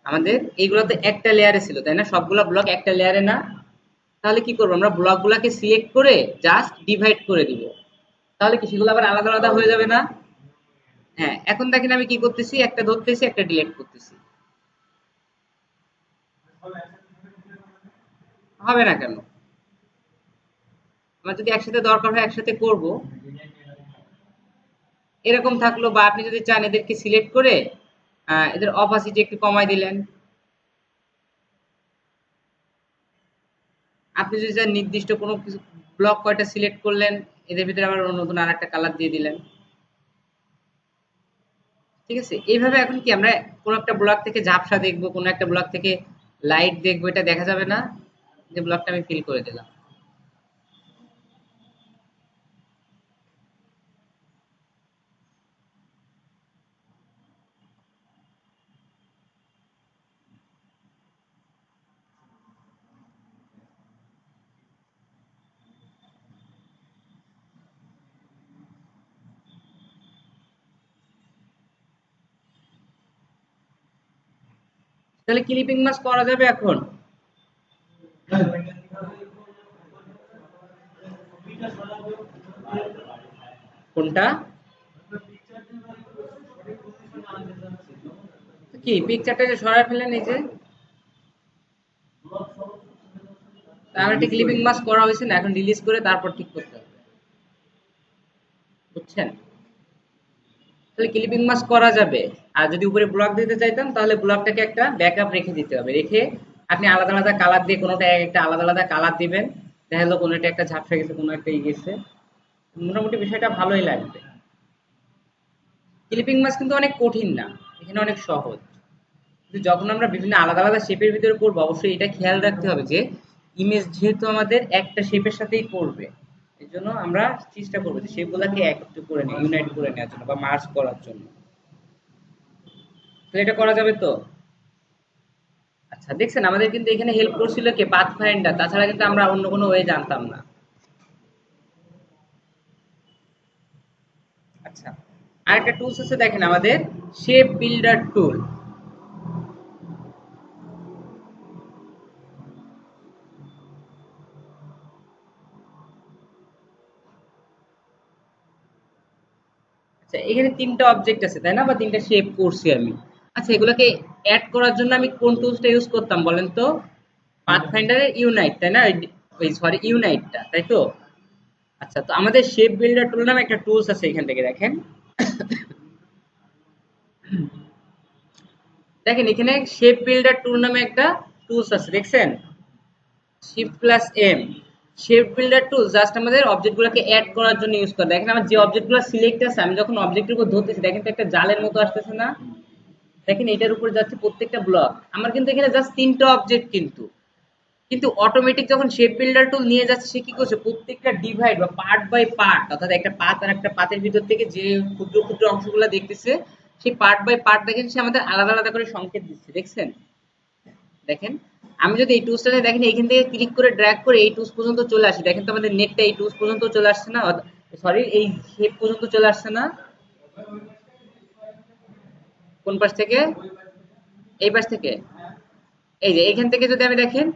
আমাদের এইগুলো তো একটা লেয়ারে ছিল, তাই না? সবগুলা ব্লক একটা লেয়ারে না। তাহলে কি করবো, আমরা ব্লক গুলাকে সিলেক্ট করে জাস্ট ডিভাইড করে দিব, তাহলে কি সেগুলো আবার আলাদা আলাদা হয়ে যাবে না? হ্যাঁ, এখন দেখেন আমি কি করতেছি, একটা ধরতেছি একটা ডিলিট করতেছি। হবে না কেন? আমার যদি একসাথে দরকার হয় একসাথে করব। এরকম থাকলো, বা আপনি যদি চান এদেরকে সিলেক্ট করে এদের অপাসিটি একটু কমাই দিলেন। আপনি যদি চান নির্দিষ্ট কোনো কিছু ব্লক কয়টা সিলেক্ট করলেন, এদের ভিতরে আবার নতুন আর একটা কালার দিয়ে দিলেন। ঠিক আছে, এইভাবে এখন কি আমরা কোনো একটা ব্লক থেকে ঝাপসা দেখবো, কোনো একটা ব্লক থেকে লাইট দেখবো, এটা দেখা যাবে না যে ব্লকটা আমি ফিল করে দিলাম। তাহলে ক্লিপিং মাস্ক করা যাবে এখন? কোনটা কি পিকচারটা যে সরায় ফেলেন এই যে আমার একটা ক্লিপিং মাস্ক করা হয়েছে না, এখন রিলিজ করে তারপর ঠিক করতে হবে, বুঝছেন? তাহলে ক্লিপিং মাস্ক করা যাবে। আর যদি উপরে ব্লক দিতে চাইতাম তাহলে ব্লকটাকে একটা ব্যাকআপ রেখে দিতে হবে, রেখে আপনি আলাদা আলাদা কালার দিয়ে কোনোটা একটা আলাদা আলাদা কালার দিবেন, দেখা গেলো কোনোটা একটা ঝাপসা গেছে কোনো একটা গেছে, মোটামুটি বিষয়টা ভালোই লাগবে। ক্লিপিং মাস্ক কিন্তু অনেক কঠিন না, এখানে অনেক সহজ। কিন্তু যখন আমরা বিভিন্ন আলাদা আলাদা শেপের ভিতরে করবো অবশ্যই এটা খেয়াল রাখতে হবে যে ইমেজ যেহেতু আমাদের একটা শেপের সাথেই করবে, এই জন্য আমরা চেষ্টা করবো যে শেপগুলোকে একত্র করে নিয়ে ইউনাইট করে নেওয়ার জন্য বা মার্জ করার জন্য। তাহলে এটা করা যাবে তো? আচ্ছা, দেখছেন আমাদের কিন্তু এখানে হেল্প করছিল কে? পাথ ফাইন্ডার, তাছাড়া কিন্তু আমরা অন্য কোনো ওয়ে জানতাম না। আচ্ছা, আরেকটা টুলস আছে দেখেন আমাদের, শেপ বিল্ডার টুল। আচ্ছা, এখানে তিনটা অবজেক্ট আছে তাই না, বা তিনটা শেপ করছি আমি। আচ্ছা, এগুলোকে অ্যাড করার জন্য আমি কোন টুলসটা ইউজ করতাম বলেন তো? পাথফাইন্ডারের ইউনাইট, তাই না? ওই সরি, ইউনাইটটা, তাই তো? আচ্ছা, তো আমাদের শেপ বিল্ডার টুল নামে একটা টুলস আছে, এখান থেকে দেখেন। দেখেন এখানে শেপ বিল্ডার টুল নামে একটা টুলস আছে, দেখছেন? Shift plus M. Shape builder tool just আমাদের অবজেক্ট গুলোকে অ্যাড করার জন্য ইউজ করে। দেখেন আমার যে অবজেক্ট গুলো সিলেক্ট আছে, আমি যখন অবজেক্টের উপর ধরতেছি দেখেন তো একটা জালের মতো আসতেছে না? দেখেন এটার উপর যাচ্ছে প্রত্যেকটা ব্লক, আমার কিন্তু এখানে জাস্ট তিনটা অবজেক্ট, কিন্তু কিন্তু অটোমেটিক যখন শেপ বিল্ডার টুল নিয়ে যাচ্ছে সে কি করছে, প্রত্যেকটা ডিভাইড বা পার্ট বাই পার্ট, অর্থাৎ একটা পাত আর একটা পাতের ভিতর থেকে যে ক্ষুদ্র ক্ষুদ্র অংশগুলো দেখতেছে সেই পার্ট বাই পার্ট দেখেন সে আমাদের আলাদা আলাদা করে সংকেত দিচ্ছে, দেখছেন? দেখেন আমি যদি এই টুলসটাতে দেখেন এখান থেকে ক্লিক করে ড্র্যাগ করে এই টুলস পর্যন্ত চলে আসি, দেখেন তো আমাদের নেটটা এই টুলস পর্যন্ত চলে আসছে না? সরি, এই শেপ পর্যন্ত চলে আসছে না? কোন পাশ থেকে? এই পাশ থেকে। এই যে এখান থেকে যদি আমি দেখেন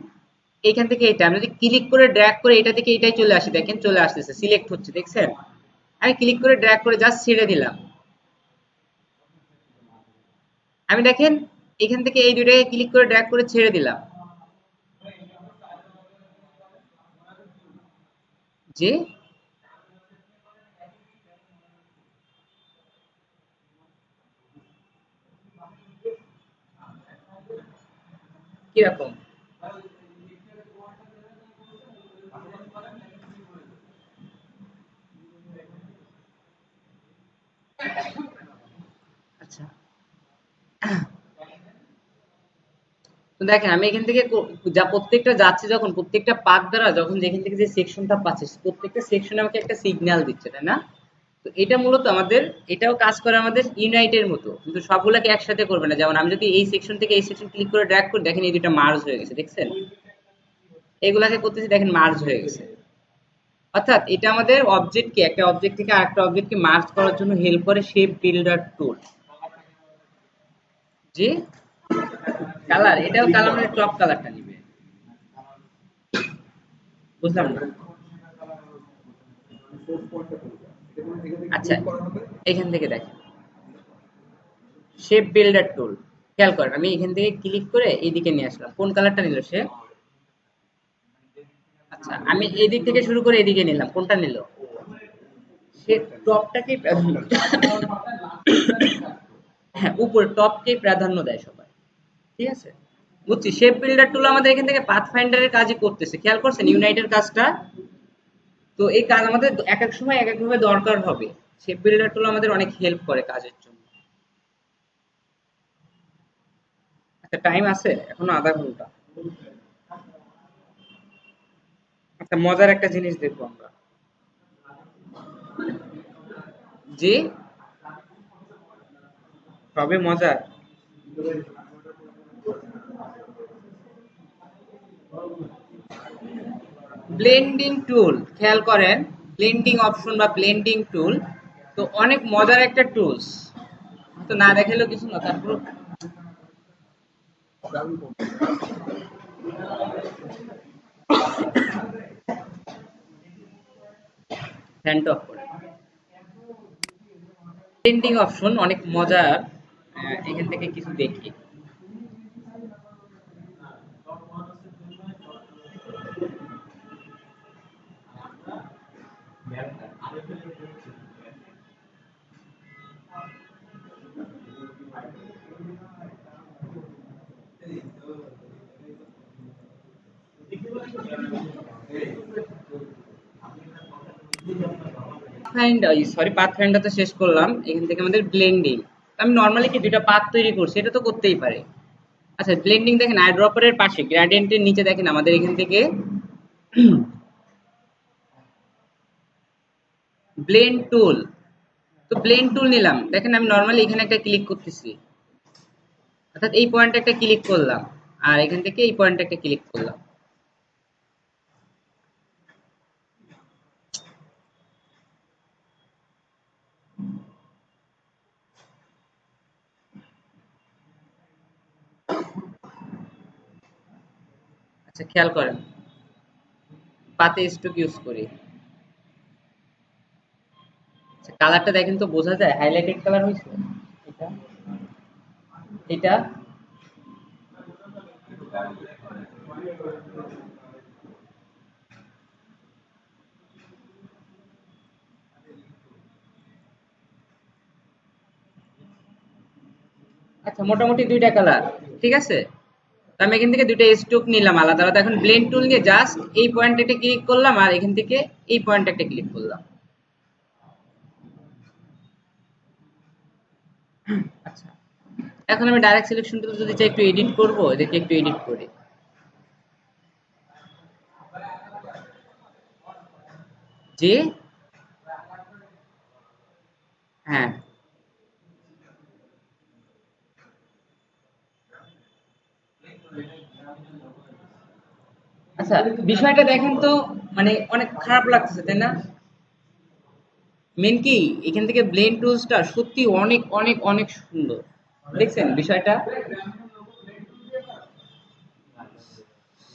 এইখান থেকে এটা আমি যদি ক্লিক করে ড্র্যাগ করে এটা থেকে এটাই চলে আসি, দেখেন চলে আসতেছে, সিলেক্ট হচ্ছে, দেখছেন? আমি ক্লিক করে ড্র্যাগ করে জাস্ট ছেড়ে দিলাম, আমি দেখেন এখান থেকে এই দুইটাকে ক্লিক করে ড্র্যাগ করে ছেড়ে দিলাম, যে কিরকম? আচ্ছা, তো দেখেন আমি এখান থেকে যা প্রত্যেকটা যাচ্ছে, যখন প্রত্যেকটা পাত দ্বারা যখন যেখান থেকে যে সেকশনটা পাচ্ছে প্রত্যেকটা সেকশন আমাকে একটা সিগন্যাল দিচ্ছে, তাই না? তো এটা মূলত আমাদের, এটাও কাজ করে আমাদের ইউনাইটের মতো, কিন্তু সবগুলাকে একসাথে করবে না। যেমন আমি যদি এই সেকশন থেকে এই সেকশন ক্লিক করে ড্র্যাগ করি, দেখেন এই দুটো মার্জ হয়ে গেছে, দেখছেন? এগুলাকে করতেছি, দেখেন মার্জ হয়ে গেছে। অর্থাৎ এটা আমাদের অবজেক্টকে, একটা অবজেক্ট থেকে আরেকটা অবজেক্টকে মার্জ করার জন্য হেল্প করে শেপ বিল্ডার টুল। যে কালার, এটাও কালার মানে টপ কালারটা নিবে, বুঝলাম না। আচ্ছা, এখান থেকে দেখেন শেপ বিল্ডার টুল, খেয়াল করেন আমি এখান থেকে ক্লিক করে এইদিকে নিয়ে আসলাম, কোন কালারটা নিল সে? আচ্ছা, আমি এই দিক থেকে শুরু করে এদিকে নিলাম, কোনটা নিল? সে টপটাকেই প্রাধান্য হ্যাঁ, উপরে টপকেই প্রাধান্য দেয় সবাই, ঠিক আছে? বুঝছি, শেপ বিল্ডার টুল আমাদের এখান থেকে পাথ ফাইন্ডারের কাজই করতেছে, খেয়াল করছেন ইউনাইটের কাজটা? তো এই কাজ আমাদের এক এক সময় এক এক ভাবে দরকার হবে, শেপ বিল্ডার টুল আমাদের অনেক হেল্প করে কাজের জন্য। একটা টাইম আছে এখনো, আধা ঘন্টা। একটা মজার একটা জিনিস দেখবো আমরা, যে সবে মজার। ব্লেন্ডিং টুল, খেয়াল করেন ব্লেন্ডিং অপশন বা ব্লেন্ডিং টুল, তো অনেক মজার একটা টুলস, তো না দেখালেও কিছু না, তারপর ফ্যানটা অফ করে। প্রিন্টিং অপশন অনেক মজার, এখান থেকে কিছু দেখি। পাথফাইন্ডার তো শেষ করলাম, এখান থেকে আমাদের ব্লেন্ডিং। আমি নর্মালি কি দুইটা পাথ তৈরি করছি, এটা তো করতেই পারে। আচ্ছা ব্লেন্ডিং দেখেন আইড্রপারের পাশে গ্রেডিয়েন্টের নিচে দেখেন আমাদের এখান থেকে ব্লেন্ড টুল। তো ব্লেন্ড টুল নিলাম, দেখেন আমি নর্মালি এখানে একটা ক্লিক করতেছি, অর্থাৎ এই পয়েন্টে একটা ক্লিক করলাম, আর এখান থেকে এই পয়েন্টে একটা ক্লিক করলাম। আচ্ছা খেয়াল করেন, পাতে স্ট্রোক ইউজ করি। আচ্ছা কালারটা দেখেন তো বোঝা যায় হাইলাইটেড কালার হয়েছে এটা, এটা আচ্ছা মোটামুটি দুইটা কালার, ঠিক আছে। তো আমি এখান থেকে দুইটা স্ট্রোক নিলাম আলাদা আলাদা। এখন ব্লেন্ড টুল নিয়ে জাস্ট এই পয়েন্টে একটা ক্লিক করলাম, আর এখান থেকে এই পয়েন্টে একটা ক্লিক করলাম। আচ্ছা এখন আমি ডাইরেক্ট সিলেকশন টুল যদি চাই একটু এডিট করবো, এদেরকে একটু এডিট করি। যে হ্যাঁ আচ্ছা বিষয়টা দেখেন তো, মানে অনেক খারাপ লাগতেছে তাই না? মেন কি এখান থেকে ব্লেন্ড টুলসটা সত্যি অনেক অনেক অনেক সুন্দর, দেখছেন বিষয়টা?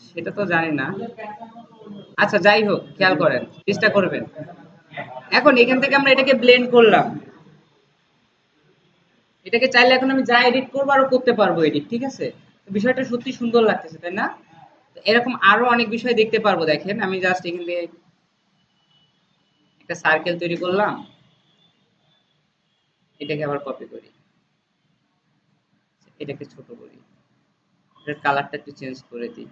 সেটা তো জানি না। আচ্ছা যাই হোক, খেয়াল করেন, চেষ্টা করবেন। এখন এখান থেকে আমরা এটাকে ব্লেন্ড করলাম, এটাকে চাইলে এখন আমি যা এডিট করবো আরো করতে পারবো এডিট, ঠিক আছে? তো বিষয়টা সত্যি সুন্দর লাগতেছে তাই না? তো এরকম আরো অনেক বিষয় দেখতে পারবো। দেখেন আমি জাস্ট এখান থেকে একটা সার্কেল তৈরি করলাম, এটাকে আবার কপি করি, এটাকে ছোট করি, এটার কালারটা একটু চেঞ্জ করে দিই।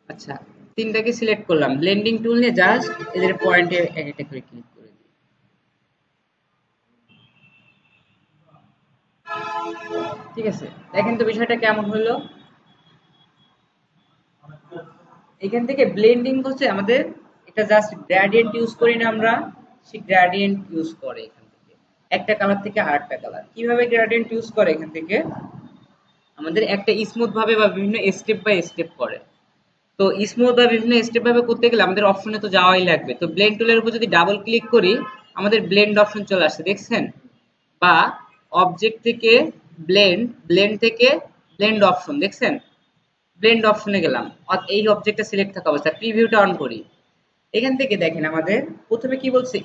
আচ্ছা তিনটাকে সিলেক্ট করলাম, ব্লেন্ডিং টুল নিয়ে জাস্ট এদের পয়েন্টে এক একটা করে ক্লিক করে দিই। ঠিক আছে, দেখেন তো বিষয়টা কেমন হলো। এখান থেকে ব্লেন্ডিং হচ্ছে আমাদের, এটা জাস্ট গ্রেডিয়েন্ট ইউজ করি না আমরা, সে গ্রেডিয়েন্ট ইউজ করে এখান থেকে একটা কালার থেকে আরেকটা কালার। কিভাবে গ্রেডিয়েন্ট ইউজ করে এখান থেকে আমাদের একটা স্মুথ ভাবে বা বিভিন্ন স্টেপ বাই স্টেপ করে। তো স্মুথ বা বিভিন্ন স্টেপ ভাবে করতে গেলে আমাদের অপশনে তো যাওয়াই লাগবে। তো ব্লেন্ড টুলের উপর যদি ডাবল ক্লিক করি আমাদের ব্লেন্ড অপশন চলে আসছে, দেখছেন? বা অবজেক্ট থেকে ব্লেন্ড, ব্লেন্ড থেকে ব্লেন্ড অপশন, দেখছেন? ব্লেন্ড অপশনে গেলাম, এই অবজেক্টটা সিলেক্ট থাকা অবস্থায় প্রিভিউটা অন করি। এখান থেকে দেখেন আমাদের প্রথমে কি বলছে,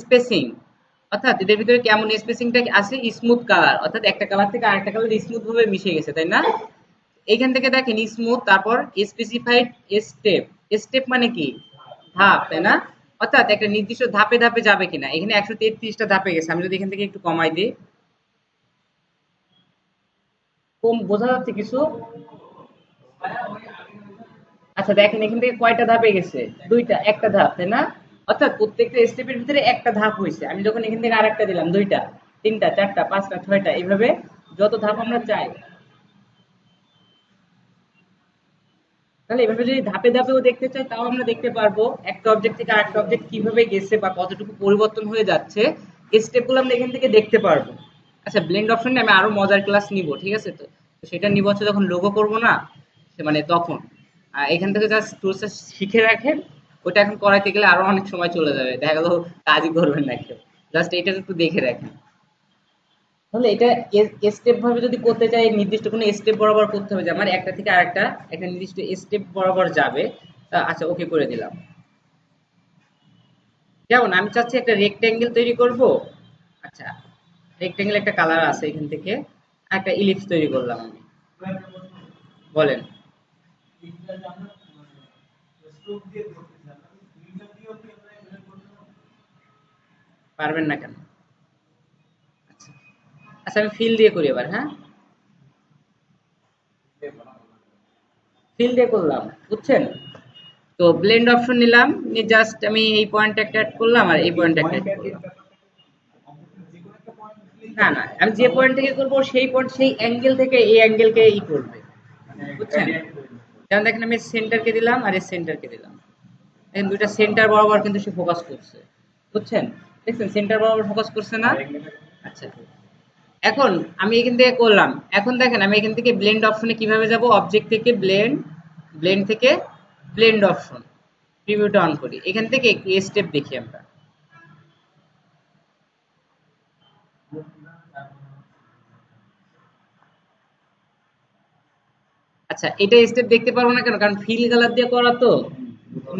স্পেসিং, অর্থাৎ এদের ভিতরে কেমন স্পেসিংটা আছে, স্মুথ কালার, অর্থাৎ একটা কালার থেকে আরেকটা কালার স্মুথ ভাবে মিশে গেছে তাই না? এইখান থেকে দেখেন স্মুথ, তারপর স্পেসিফাইড স্টেপ। স্টেপ মানে কি ধাপ তাই না? অর্থাৎ একটা নির্দিষ্ট ধাপে ধাপে যাবে কিনা। এখানে 133টা ধাপে গেছে, আমি যদি এখান থেকে একটু কমাই দিই, কম বোঝা যাচ্ছে কিছু? আচ্ছা দেখেন এখান থেকে কয়টা ধাপে গেছে, দুইটা, একটা ধাপ তাই না? অর্থাৎ প্রত্যেকটা স্টেপের ভিতরে একটা ধাপ হয়েছে। আমি যখন এখান থেকে আরেকটা দিলাম, দুইটা, তিনটা, চারটা, পাঁচটা, ছয়টা, এইভাবে যত ধাপ আমরা চাই। তাহলে এভাবে যদি ধাপে ধাপেও দেখতে চাই তাও আমরা দেখতে পারবো, একটা অবজেক্ট থেকে আরেকটা অবজেক্ট কিভাবে গেছে বা কতটুকু পরিবর্তন হয়ে যাচ্ছে, এই স্টেপগুলো আমরা এখান থেকে দেখতে পারবো। আচ্ছা ব্লেন্ড অপশনে আমি আরো মজার ক্লাস নিব, ঠিক আছে? তো তো সেটা নিব হচ্ছে যখন লোগো করব না, মানে তখন এখান থেকে জাস্ট টুলসটা শিখে রাখেন। ওটা এখন করাইতে গেলে আরো অনেক সময় চলে যাবে, দেখা গেল কাজই করবেন না কেউ। জাস্ট এটা একটু দেখে রাখেন। তাহলে এটা স্টেপ ভাবে যদি করতে চাই, নির্দিষ্ট কোনো স্টেপ বরাবর করতে হবে যে আমার একটা থেকে আরেকটা একটা নির্দিষ্ট স্টেপ বরাবর যাবে। আচ্ছা, ওকে করে দিলাম। যেমন আমি চাচ্ছি একটা রেক্টেঙ্গেল তৈরি করব। আচ্ছা, রেক্টেঙ্গেল একটা কালার আছে, এখান থেকে একটা ইলিপস তৈরি করলাম আমি। বলেন। পারবেন না কেন? আচ্ছা, আচ্ছা আমি ফিল দিয়ে করি এবার, হ্যাঁ। ফিল দিয়ে করলাম, বুঝছেন? তো ব্লেন্ড অপশন নিলাম, নিয়ে জাস্ট আমি এই পয়েন্ট একটা অ্যাড করলাম আর এই পয়েন্ট একটা অ্যাড করলাম। না না, আমি যে পয়েন্ট থেকে করব সেই পয়েন্ট সেই অ্যাঙ্গেল থেকে এই অ্যাঙ্গেলকে করবে, বুঝছেন? যেমন দেখেন আমি সেন্টারকে দিলাম আর এই সেন্টারকে দিলাম, দেখেন দুইটা সেন্টার বরাবর কিন্তু সে ফোকাস করছে, বুঝছেন? দেখছেন সেন্টার বরাবর ফোকাস করছে না? আচ্ছা, এখন আমি এখান থেকে করলাম। এখন দেখেন আমি এখান থেকে ব্লেন্ড অপশনে কিভাবে যাব, অবজেক্ট থেকে ব্লেন্ড, ব্লেন্ড থেকে ব্লেন্ড অপশন, প্রিভিউটা অন করি, এখান থেকে একটু স্টেপ দেখি আমরা। আচ্ছা, এটা স্টেপ দেখতে পারবো না কেন, কারণ ফিল কালার দিয়ে করা তো,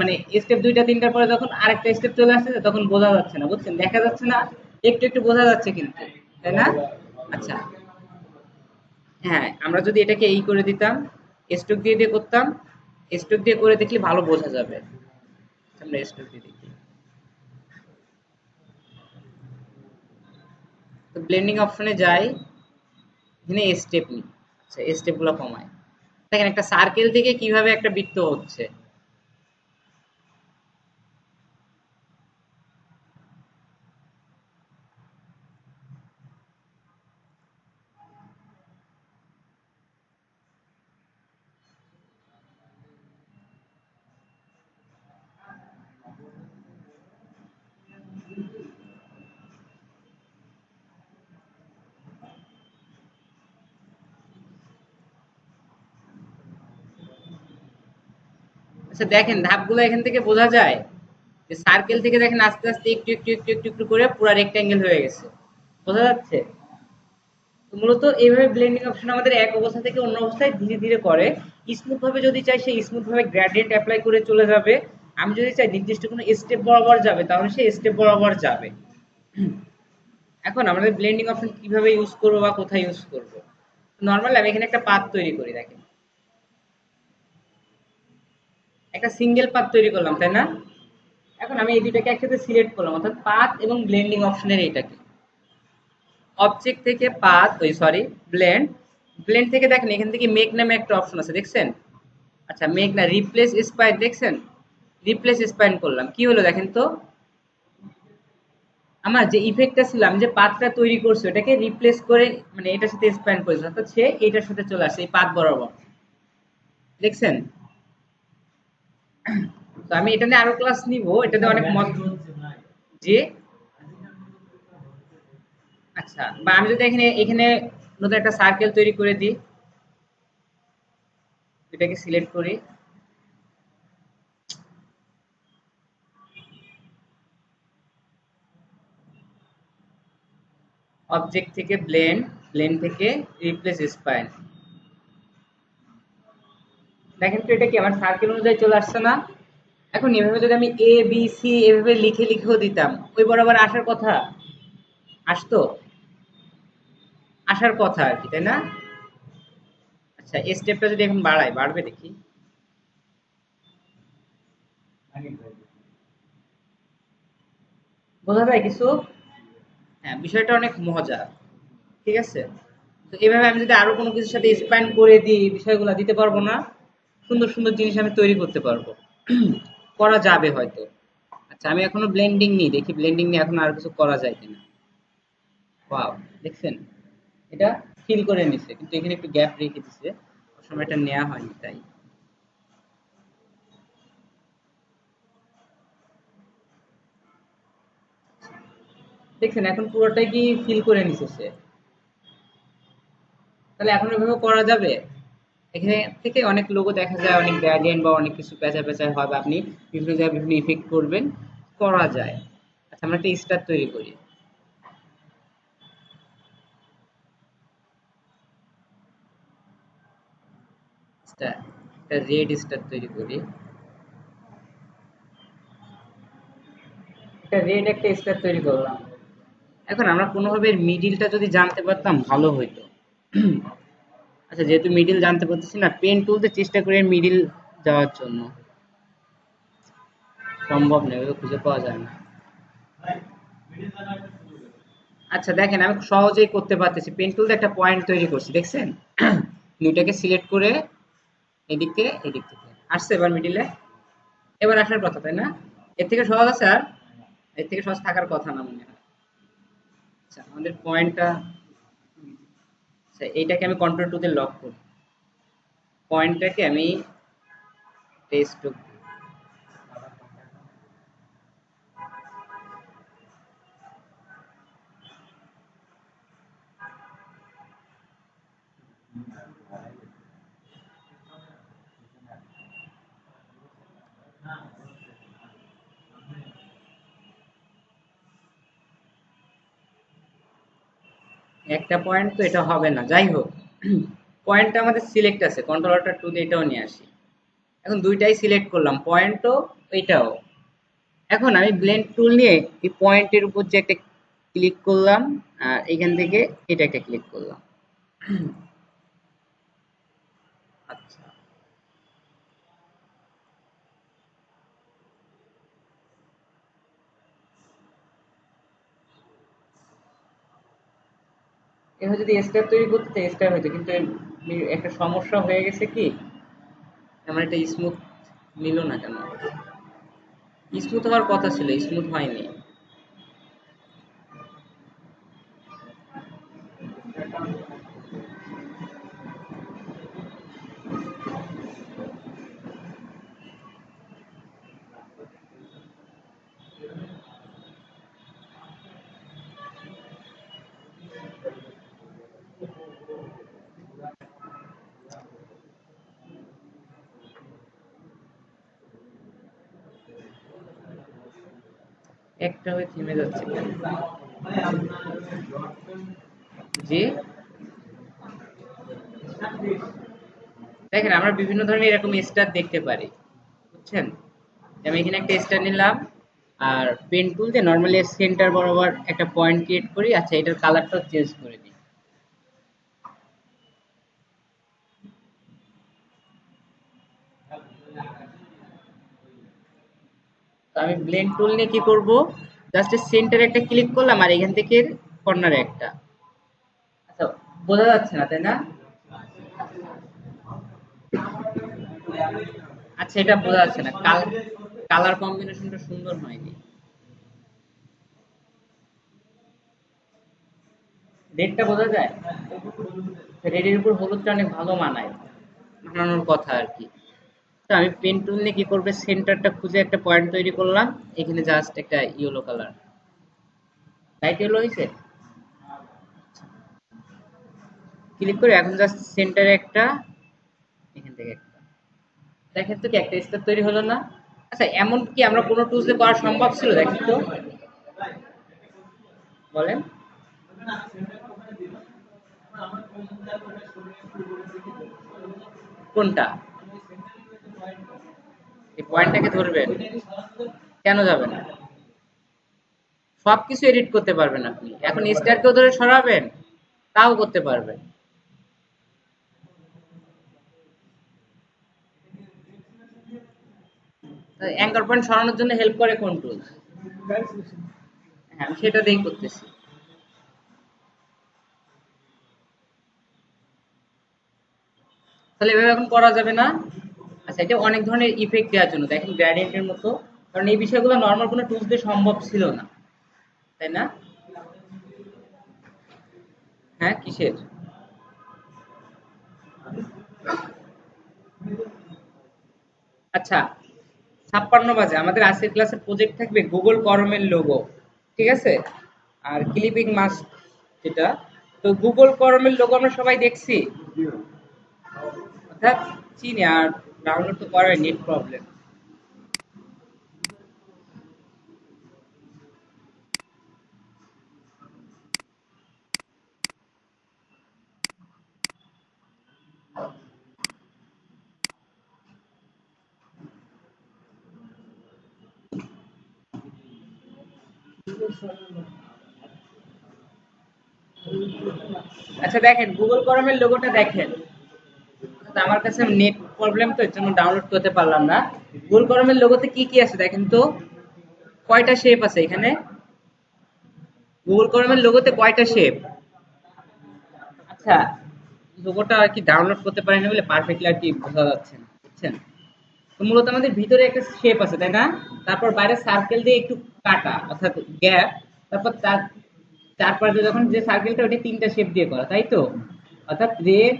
মানে স্টেপ দুইটা তিনটার পরে যখন আরেকটা স্টেপ চলে আসছে তখন বোঝা যাচ্ছে না, বুঝছেন? দেখা যাচ্ছে না, একটু একটু বোঝা যাচ্ছে কিন্তু, তাই না? আচ্ছা, হ্যাঁ, আমরা যদি এটাকে এই করে দিতাম, স্ট্রোক দিয়ে দিয়ে করতাম, স্ট্রোক দিয়ে করে দেখলে ভালো বোঝা যাবে। আমরা স্ট্রোক দিয়ে দেখি। তো ব্লেন্ডিং অপশনে যাই, এখানে স্টেপ নিই। আচ্ছা, স্টেপ গুলো কমায়। দেখেন একটা সার্কেল থেকে কিভাবে একটা বৃত্ত হচ্ছে। আচ্ছা, দেখেন ধাপগুলো এখান থেকে বোঝা যায় যে সার্কেল থেকে দেখেন আস্তে আস্তে একটু একটু একটু একটু একটু করে পুরো রেক্ট্যাঙ্গেল হয়ে গেছে, বোঝা যাচ্ছে? তো মূলত এইভাবে ব্লেন্ডিং অপশন আমাদের এক অবস্থা থেকে অন্য অবস্থায় ধীরে ধীরে করে। স্মুথ ভাবে যদি চাই সে স্মুথ ভাবে গ্রেডিয়েন্ট অ্যাপ্লাই করে চলে যাবে। আমি যদি চাই নির্দিষ্ট কোনো স্টেপ বরাবর যাবে তাহলে সে স্টেপ বরাবর যাবে। এখন আমাদের ব্লেন্ডিং অপশন কিভাবে ইউজ করবো বা কোথায় ইউজ করব? নর্মালি আমি এখানে একটা পাথ তৈরি করি, দেখেন একটা সিঙ্গেল পাথ তৈরি করলাম, তাই না? এখন আমি এই দুইটাকে একসাথে সিলেক্ট করলাম, অর্থাৎ পাথ এবং ব্লেন্ডিং অপশনের এইটাকে অবজেক্ট থেকে পাথ, ওই সরি, ব্লেন্ড, ব্লেন্ড থেকে দেখেন এখান থেকে মেক নামে একটা অপশন আছে, দেখছেন? আচ্ছা, মেক না, রিপ্লেস স্পাইন, দেখছেন? রিপ্লেস স্পাইন করলাম, কি হলো দেখেন তো? আমার যে ইফেক্টটা ছিল, আমি যে পাথটা তৈরি করছি ওটাকে রিপ্লেস করে, মানে এটার সাথে স্পাইন করেছে, অর্থাৎ সে এটার সাথে চলে আসছে এই পাথ বরাবর, দেখছেন? তো আমি এটা নিয়ে আরো ক্লাস নিব, এটাতে অনেক যে, আচ্ছা, বা আমি যদি এখানে এখানে নতুন একটা সার্কেল তৈরি করে দিই, এটাকে সিলেক্ট করি, অবজেক্ট থেকে ব্লেন্ড, ব্লেন্ড থেকে রিপ্লেস স্পাইন, দেখেন তো এটা কি আমার সার্কেল অনুযায়ী চলে আসছে না? এখন এভাবে যদি আমি এ বি সি এভাবে লিখে লিখেও দিতাম, ওই বরাবর আসার কথা, আসতো, আসার কথা আর কি, তাই না? আচ্ছা, এই স্টেপটা যদি এখন বাড়াই, বাড়বে দেখি। বোঝা যায় কিছু? হ্যাঁ, বিষয়টা অনেক মজা, ঠিক আছে? তো এভাবে আমি যদি আরো কোনো কিছুর সাথে এক্সপ্যান্ড করে দিই, বিষয়গুলো দিতে পারবো না, সুন্দর সুন্দর জিনিস আমি তৈরি করতে পারবো। করা যাবে হয়তো। আচ্ছা, আমি এখনো ব্লেন্ডিং নিই, দেখি ব্লেন্ডিং নিয়ে এখন আর কিছু করা যায় কিনা। ওয়াও, দেখছেন? এটা ফিল করে নিছে, কিন্তু এখানে একটু গ্যাপ রেখে দিছে, ওই সময় এটা নেওয়া হয়নি তাই। দেখছেন এখন পুরোটাই কি ফিল করে নিছে সে? তাহলে এখন এভাবে করা যাবে? এখানে থেকে অনেক লোগো দেখা যায়, অনেক গ্রেডিয়েন্ট বা অনেক কিছু পেঁচা পেঁচা হয়, বা আপনি বিভিন্ন জায়গায় বিভিন্ন ইফেক্ট করবেন, করা যায়। আচ্ছা, আমরা একটা স্টার তৈরি করি। স্টার, একটা রেড স্টার তৈরি করি। একটা রেড একটা স্টার তৈরি করলাম। এখন আমরা কোনোভাবে মিডিলটা যদি জানতে পারতাম ভালো হইতো। আচ্ছা, যেহেতু মিডিল জানতে পারতেছি না, পেন টুলতে চেষ্টা করি মিডিল যাওয়ার জন্য। সম্ভব নয়, ওগুলো খুঁজে পাওয়া যায় না। আচ্ছা দেখেন, আমি সহজেই করতে পারতেছি। পেন টুলতে একটা পয়েন্ট তৈরি করছি, দেখছেন? দুইটাকে সিলেক্ট করে এদিক থেকে এদিক থেকে আসছে এবার মিডিলে। এবার আসার কথা, তাই না? এর থেকে সহজ আছে আর? এর থেকে সহজ থাকার কথা না মনে হয়। আচ্ছা, আমাদের পয়েন্টটা, আচ্ছা এইটাকে আমি কন্ট্রোল টু তে লক করি। পয়েন্টটাকে আমি টেস্ট, একটা পয়েন্ট তো এটা হবে না, যাই হোক। পয়েন্টটা আমাদের সিলেক্ট আছে, কন্ট্রোল অল্টার টু দিয়ে এটাও নিয়ে আসি। এখন দুইটাই সিলেক্ট করলাম, পয়েন্টও এটাও। এখন আমি ব্লেন্ড টুল নিয়ে এই পয়েন্টের উপর যে একটা ক্লিক করলাম, আর এখান থেকে এটা একটা ক্লিক করলাম। আচ্ছা, এবার যদি স্টার তৈরি করতে চাই স্টার হইতো, কিন্তু একটা সমস্যা হয়ে গেছে কি, আমার এটা স্মুথ নিল না কেন? স্মুথ হওয়ার কথা ছিল, স্মুথ হয়নি। একটা হয়ে থেমে যাচ্ছে কেন? জি, দেখেন আমরা বিভিন্ন ধরনের এরকম স্টার দেখতে পারি, বুঝছেন? আমি এখানে একটা স্টার নিলাম, আর পেন টুল দিয়ে নর্মালি সেন্টার বরাবর একটা পয়েন্ট ক্রিয়েট করি। আচ্ছা, এটার কালারটাও চেঞ্জ করে দিই। তো আমি ব্লেন্ড টুল নিয়ে কি করব, জাস্ট সেন্টারে একটা ক্লিক করলাম আর এখান থেকে কর্নারে একটা। আচ্ছা, বোঝা যাচ্ছে না তাই না? আচ্ছা, এটা বোঝা যাচ্ছে না, কালার কম্বিনেশনটা সুন্দর হয়নি। রেডটা বোঝা যায়, রেডের উপর হলুদটা অনেক ভালো মানায়, মানানোর কথা আর কি। তো আমি পেন টুল নিয়ে কি করবে, সেন্টারটা খুঁজে একটা পয়েন্ট তৈরি করলাম, এখানে জাস্ট একটা ইয়েলো কালার, লাইট ইয়েলো হয়েছে। ক্লিক করে এখন জাস্ট সেন্টারে একটা, এখান থেকে একটা, দেখেন তো কি একটা স্টার তৈরি হলো না? আচ্ছা, এমন কি আমরা কোনো টুলসে করা সম্ভব ছিল, দেখেন তো, বলেন। কোনটা? এই পয়েন্টটাকে ধরবেন? কেন যাবে না? সবকিছু এডিট করতে পারবেন আপনি, এখন স্টারকেও ধরে সরাবেন, তাও করতে পারবেন। অ্যাঙ্কার পয়েন্ট সরানোর জন্য হেল্প করে কোন টুল? হ্যাঁ, আমি সেটা দিয়েই করতেছি। তাহলে এভাবে এখন করা যাবে না? আচ্ছা, এটা অনেক ধরনের ইফেক্ট দেওয়ার জন্য, দেখেন গ্রেডিয়েন্টের মতো, কারণ এই বিষয়গুলো নর্মাল কোনো টুলস দিয়ে সম্ভব ছিল না, তাই না? হ্যাঁ, কিসের? আচ্ছা, 56 বাজে, আমাদের আজকের ক্লাসের প্রজেক্ট থাকবে গুগল করমের লোগো, ঠিক আছে? আর ক্লিপিং মাস্ক, যেটা তো গুগল করমের লোগো আমরা সবাই দেখছি, অর্থাৎ চিনি, আর ডাউনলোড তো করার নেট প্রবলেম। আচ্ছা দেখেন গুগল করমের লোগোটা দেখেন, আমার কাছে নেট প্রবলেম তো এর জন্য ডাউনলোড করতে পারলাম না। গুগল করমের লোগোতে কি কি আছে দেখেন তো, কয়টা শেপ আছে এখানে? গুগল করমের লোগোতে কয়টা শেপ? আচ্ছা, লোগোটা আর কি ডাউনলোড করতে পারিনি বলে পারফেক্টলি আর কি বোঝা যাচ্ছে না, বুঝছেন? তো মূলত আমাদের ভিতরে একটা শেপ আছে তাই না, তারপর বাইরে সার্কেল দিয়ে একটু কাটা অর্থাৎ গ্যাপ, তারপর তার চারপাশে যখন যে সার্কেলটা ওটা তিনটা শেপ দিয়ে করা, তাই তো? অর্থাৎ রেড,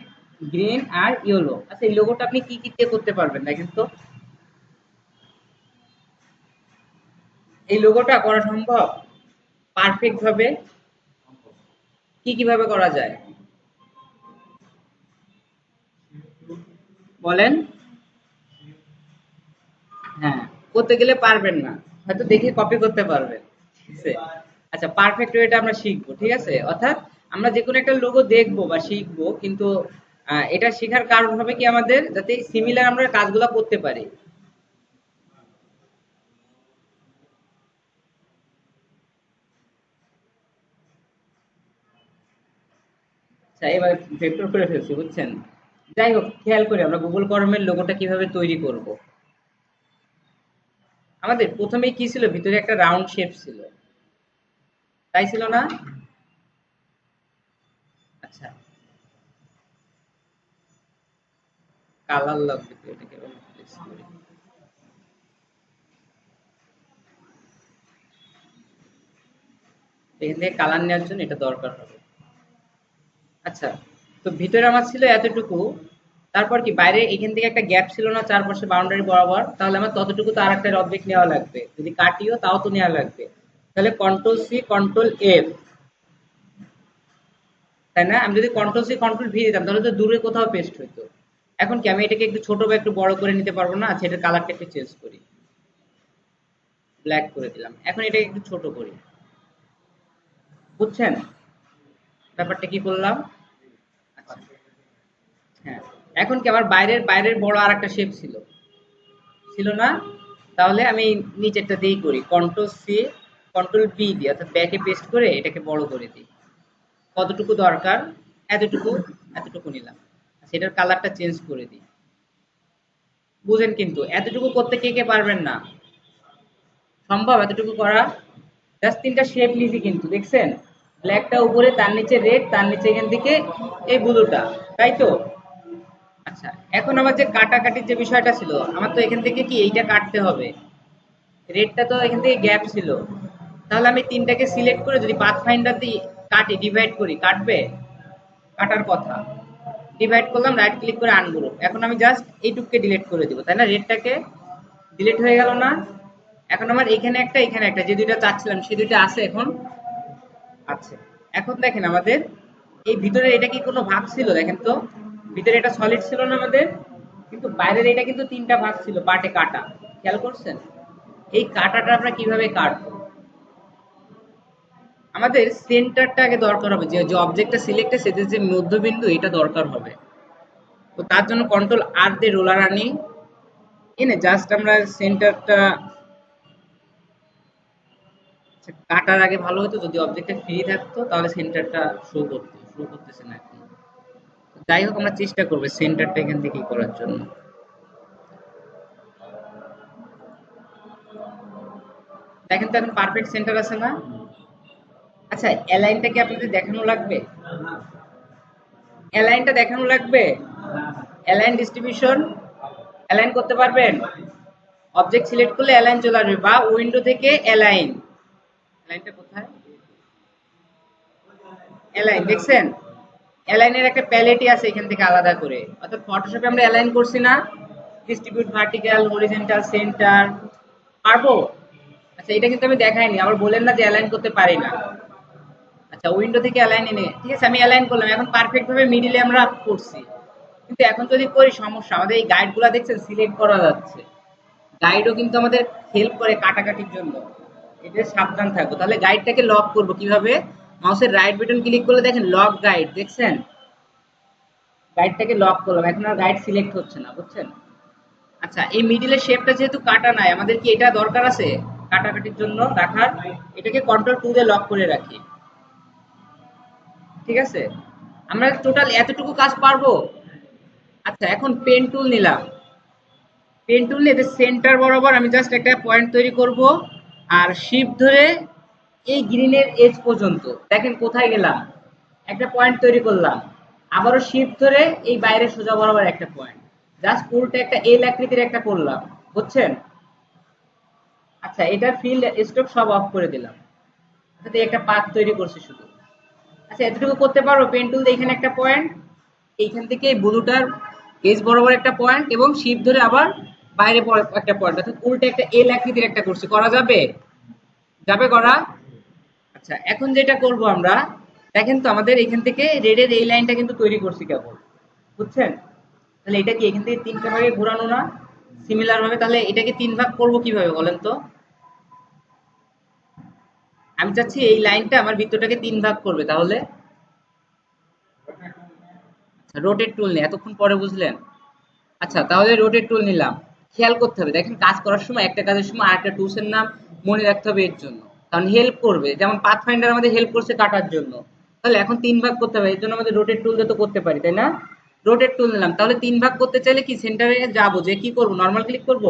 গ্রিন আর ইয়েলো। আচ্ছা এই লোগোটা আপনি কি কি দিয়ে করতে পারবেন দেখেন তো, এই লোগোটা করা সম্ভব পারফেক্ট ভাবে? কি কিভাবে করা যায় বলেন? হ্যাঁ, করতে গেলে পারবেন না, হয়তো দেখে কপি করতে পারবেন, ঠিক আছে? আচ্ছা পারফেক্ট ওয়েটা আমরা শিখবো, ঠিক আছে? অর্থাৎ আমরা যে কোনো একটা লোগো দেখবো বা শিখবো, কিন্তু এটা শেখার কারণ হবে কি আমাদের, যাতে সিমিলার আমরা কাজগুলো করতে পারি। আচ্ছা এবার ভেক্টর করে ফেলছি, বুঝছেন? যাই হোক, খেয়াল করি আমরা গুগল কর্মের লোগোটা কিভাবে তৈরি করব। আমাদের প্রথমেই কি ছিল, ভিতরে একটা রাউন্ড শেপ ছিল, তাই ছিল না? আচ্ছা, কালার লাগবে তো, এটাকে এবার replace করি। এখান থেকে কালার নেওয়ার জন্য এটা দরকার হবে। আচ্ছা, তো ভিতরে আমার ছিল এতটুকু, তারপর কি বাইরে এখান থেকে একটা গ্যাপ ছিল না চারপাশে বাউন্ডারি বরাবর, তাহলে আমার ততটুকু তো আর একটা অবজেক্ট নেওয়া লাগবে, যদি কাটিও তাও তো নেওয়া লাগবে। তাহলে কন্ট্রোল সি কন্ট্রোল এফ, তাই না? আমি যদি কন্ট্রোল সি কন্ট্রোল ভি দিতাম তাহলে তো দূরে কোথাও পেস্ট হইতো। এখন কি আমি এটাকে একটু ছোট বা একটু বড় করে নিতে পারবো না? আচ্ছা এটার কালারটা একটু চেঞ্জ করি, ব্ল্যাক করে দিলাম। এখন এটাকে একটু ছোট করি, বুঝছেন ব্যাপারটা কি করলাম? আচ্ছা, হ্যাঁ, এখন কি আমার বাইরের বাইরের বড় আর একটা শেপ ছিল, ছিল না? তাহলে আমি নিচেরটা দিয়েই করি, কন্ট্রোল সি কন্ট্রোল বি দিই, অর্থাৎ ব্যাকে পেস্ট করে এটাকে বড় করে দিই। কতটুকু দরকার? এতটুকু, এতটুকু নিলাম। সেটার কালারটা চেঞ্জ করে দিই। বুঝেন কিন্তু এতটুকু করতে কে কে পারবেন না? সম্ভব এতটুকু করা? জাস্ট তিনটা শেপ নিয়েছি কিন্তু দেখছেন, ব্ল্যাকটা উপরে, তার নিচে রেড, তার নিচে এখান থেকে এই ব্লুটা, তাই তো? আচ্ছা, এখন আমার যে কাটাকাটির যে বিষয়টা ছিল, আমার তো এখান থেকে কি এইটা কাটতে হবে, রেডটা তো এখান থেকে গ্যাপ ছিল, তাহলে আমি তিনটাকে সিলেক্ট করে যদি পাথ ফাইন্ডার দিয়ে কাটি, ডিভাইড করি, কাটবে? কাটার কথা। ডিভাইড করলাম, রাইট ক্লিক করে আনগ্রুপ, এখন আমি জাস্ট এইটুককে ডিলিট করে দিব, তাই না? রেডটাকে ডিলিট হয়ে গেল না? এখন আমার এখানে একটা এখানে একটা, যে দুইটা চাচ্ছিলাম সেই দুইটা আছে এখন, আছে। এখন দেখেন আমাদের এই ভিতরে এটা কি কোনো ভাগ ছিল দেখেন তো, ভিতরে এটা সলিড ছিল না আমাদের, কিন্তু বাইরের এটা কিন্তু তিনটা ভাগ ছিল পার্টে কাটা, খেয়াল করছেন? এই কাটাটা আমরা কিভাবে কাটবো? আমাদের সেন্টারটা আগে দরকার হবে, যে যে অবজেক্টটা সিলেক্ট সেটা যে মধ্যবিন্দু এটা দরকার হবে। তো তার জন্য কন্ট্রোল আর দিয়ে রোলার আনি, এনে জাস্ট আমরা সেন্টারটা, কাটার আগে ভালো হতো যদি অবজেক্টটা ফ্রি থাকতো, তাহলে সেন্টারটা শো করতো, শো করতেছে না এখন। যাই হোক আমরা চেষ্টা করবো সেন্টারটা এখান থেকে করার জন্য। দেখেন তো এখন পারফেক্ট সেন্টার আছে না? আচ্ছা অ্যালাইনটা কি আপনাদের দেখানো লাগবে? অ্যালাইনটা দেখানো লাগবে? অ্যালাইন ডিস্ট্রিবিউশন, অ্যালাইন করতে পারবেন? অবজেক্ট সিলেক্ট করলে অ্যালাইন চলে আসবে, বা উইন্ডো থেকে অ্যালাইন, অ্যালাইনটা কোথায়? অ্যালাইন দেখছেন, অ্যালাইনের একটা প্যালেটই আছে এখান থেকে আলাদা করে, অর্থাৎ ফটোশপে আমরা অ্যালাইন করছি না, ডিস্ট্রিবিউট ভার্টিক্যাল হরিজন্টাল সেন্টার, পারবো? আচ্ছা এটা কিন্তু আমি দেখাইনি, আবার বলেন না যে অ্যালাইন করতে পারি না। আচ্ছা উইন্ডো থেকে অ্যালাইন এনে, ঠিক আছে আমি অ্যালাইন করলাম, এখন পারফেক্ট ভাবে মিডিলে আমরা করছি। কিন্তু এখন যদি করি সমস্যা, আমাদের এই গাইড গুলা দেখছেন সিলেক্ট করা যাচ্ছে, গাইডও কিন্তু আমাদের হেল্প করে কাটাকাটির জন্য, এটা সাবধান থাকবো। তাহলে গাইডটাকে লক করব কিভাবে? মাউসের রাইট বাটন ক্লিক করলে দেখেন লক গাইড, দেখছেন গাইডটাকে লক করলাম, এখন আর গাইড সিলেক্ট হচ্ছে না, বুঝছেন? আচ্ছা এই মিডিলের শেপটা যেহেতু কাটা নাই, আমাদের কি এটা দরকার আছে কাটাকাটির জন্য রাখার? এটাকে কন্ট্রোল 2 দিয়ে লক করে রাখি, ঠিক আছে? আমরা টোটাল এতটুকু কাজ পারবো। আচ্ছা এখন পেন টুল নিলাম, পেন টুল নিয়ে সেন্টার বরাবর আমি জাস্ট একটা পয়েন্ট তৈরি করব, আর শিফট ধরে এই গ্রিনের এজ পর্যন্ত, দেখেন কোথায় গেলাম, একটা পয়েন্ট তৈরি করলাম, আবারও শিফট ধরে এই বাইরে সোজা বরাবর একটা পয়েন্ট, জাস্ট পুরোটা একটা এল আকৃতির একটা করলাম, বুঝছেন? আচ্ছা এটার ফিল্ড স্ট্রোক সব অফ করে দিলাম, অর্থাৎ একটা পাথ তৈরি করছি শুধু। আচ্ছা এতটুকু করতে পারবো? পেন টুল দিয়ে এখানে একটা পয়েন্ট, এইখান থেকে এই ব্লুটার এজ বরাবর একটা পয়েন্ট এবং শিপ ধরে আবার বাইরে একটা পয়েন্ট, অর্থাৎ উল্টে একটা এল আকৃতির একটা করছি, করা যাবে? যাবে করা? আচ্ছা এখন যেটা করব আমরা, দেখেন তো আমাদের এখান থেকে রেডের এই লাইনটা কিন্তু তৈরি করছি কেবল, বুঝছেন? তাহলে এটা কি এখান থেকে তিনটা ভাগে ঘোরানো না সিমিলার ভাবে? তাহলে এটাকে তিন ভাগ করব কিভাবে বলেন তো? আমি চাচ্ছি এই লাইনটা আমার বৃত্তটাকে তিন ভাগ করবে, তাহলে রোটেট টুল নিয়ে এতক্ষণ পরে বুঝলেন? আচ্ছা তাহলে রোটেট টুল নিলাম, খেয়াল করতে হবে, দেখেন কাজ করার সময় একটা কাজের সময় আরেকটা টুলস এর নাম মনে রাখতে হবে এর জন্য, কারণ হেল্প করবে, যেমন পাথ ফাইন্ডার আমাদের হেল্প করছে কাটার জন্য, তাহলে এখন তিন ভাগ করতে হবে, এর জন্য আমাদের রোটেট টুল দিয়ে তো করতে পারি, তাই না? রোটেট টুল নিলাম, তাহলে তিন ভাগ করতে চাইলে কি সেন্টারে যাব, যে কি করব, নরমাল ক্লিক করব,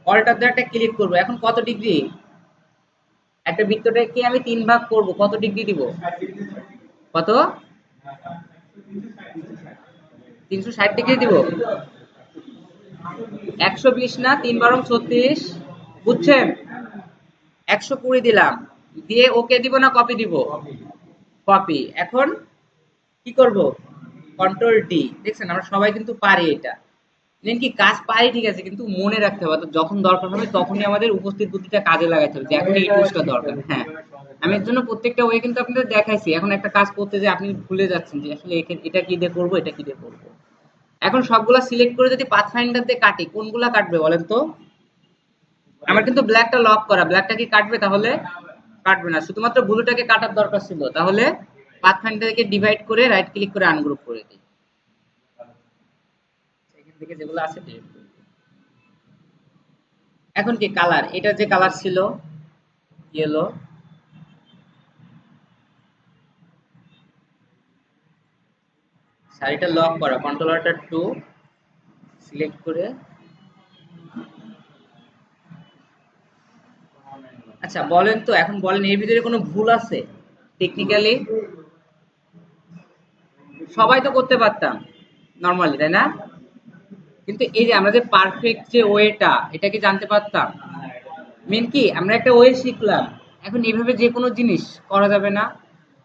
অল্টার দিয়ে একটা ক্লিক করব, এখন কত ডিগ্রি, একটা বৃত্তটাকে আমি তিন ভাগ করব, কত ডিগ্রি দিব? কত? 360 ডিগ্রি দিব? 120 না, 3 × 36, বুঝছেন? 120 দিলাম, দিয়ে ওকে দিব না কপি দিব? কপি। এখন কি করব? কন্ট্রোল ডি, দেখছেন আমরা সবাই কিন্তু পারি এটা, মেন কি কাজ পারি ঠিক আছে, কিন্তু মনে রাখতে হবে, অর্থাৎ যখন দরকার হবে তখনই আমাদের উপস্থিত বুদ্ধিটা কাজে লাগাতে হবে, যে এখন এই টুলসটা দরকার। হ্যাঁ আমি এর জন্য প্রত্যেকটা ওয়ে কিন্তু আপনাদের দেখাইছি, এখন একটা কাজ করতে যে আপনি ভুলে যাচ্ছেন যে আসলে এটা কি দিয়ে করবো, এটা কি দিয়ে করবো। এখন সবগুলা সিলেক্ট করে যদি পাথ ফাইন্ডার দিয়ে কাটি, কোনগুলা কাটবে বলেন তো? আমার কিন্তু ব্ল্যাকটা লক করা, ব্ল্যাকটা কি কাটবে? তাহলে কাটবে না, শুধুমাত্র ব্লুটাকে কাটার দরকার ছিল, তাহলে পাথ ফাইন্ডারকে ডিভাইড করে রাইট ক্লিক করে আনগ্রুপ করে দিই, এখান থেকে যেগুলো আছে ডিলিট করে দিই। এখন কি কালার, এটা যে কালার ছিল ইয়েলো, শাড়িটা লক করা, কন্ট্রোল অল্টার 2 সিলেক্ট করে। আচ্ছা বলেন তো, এখন বলেন এর ভিতরে কোনো ভুল আছে টেকনিক্যালি? সবাই তো করতে পারতাম নরমালি, তাই না? কিন্তু এই যে আমরা যে পারফেক্ট যে ওয়েটা, এটা কি জানতে পারতাম? মেন কি আমরা একটা ওয়ে শিখলাম, এখন এইভাবে যে কোনো জিনিস করা যাবে না।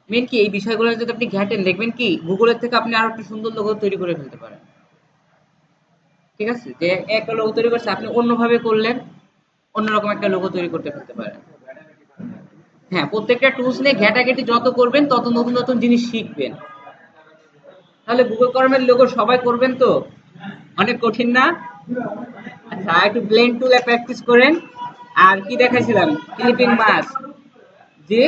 মেন কি এই বিষয়গুলো যদি আপনি ঘাটেন, দেখবেন কি গুগলের থেকে আপনি আরো একটা সুন্দর লোগো তৈরি করে ফেলতে পারেন, ঠিক আছে? যে একটা লোগো তৈরি করছে, আপনি অন্যভাবে করলেন, অন্যরকম একটা লোগো তৈরি করতে ফেলতে পারেন। হ্যাঁ প্রত্যেকটা টুলস নিয়ে ঘেটাঘেটি যত করবেন তত নতুন নতুন জিনিস শিখবেন। তাহলে গুগল কর্মের লোগো সবাই করবেন তো? অনেক কঠিন না? আচ্ছা আর একটু ব্লেন্ড টুলে প্র্যাকটিস করেন। আর কি দেখাইছিলাম, ক্লিপিং মাস্ক, জি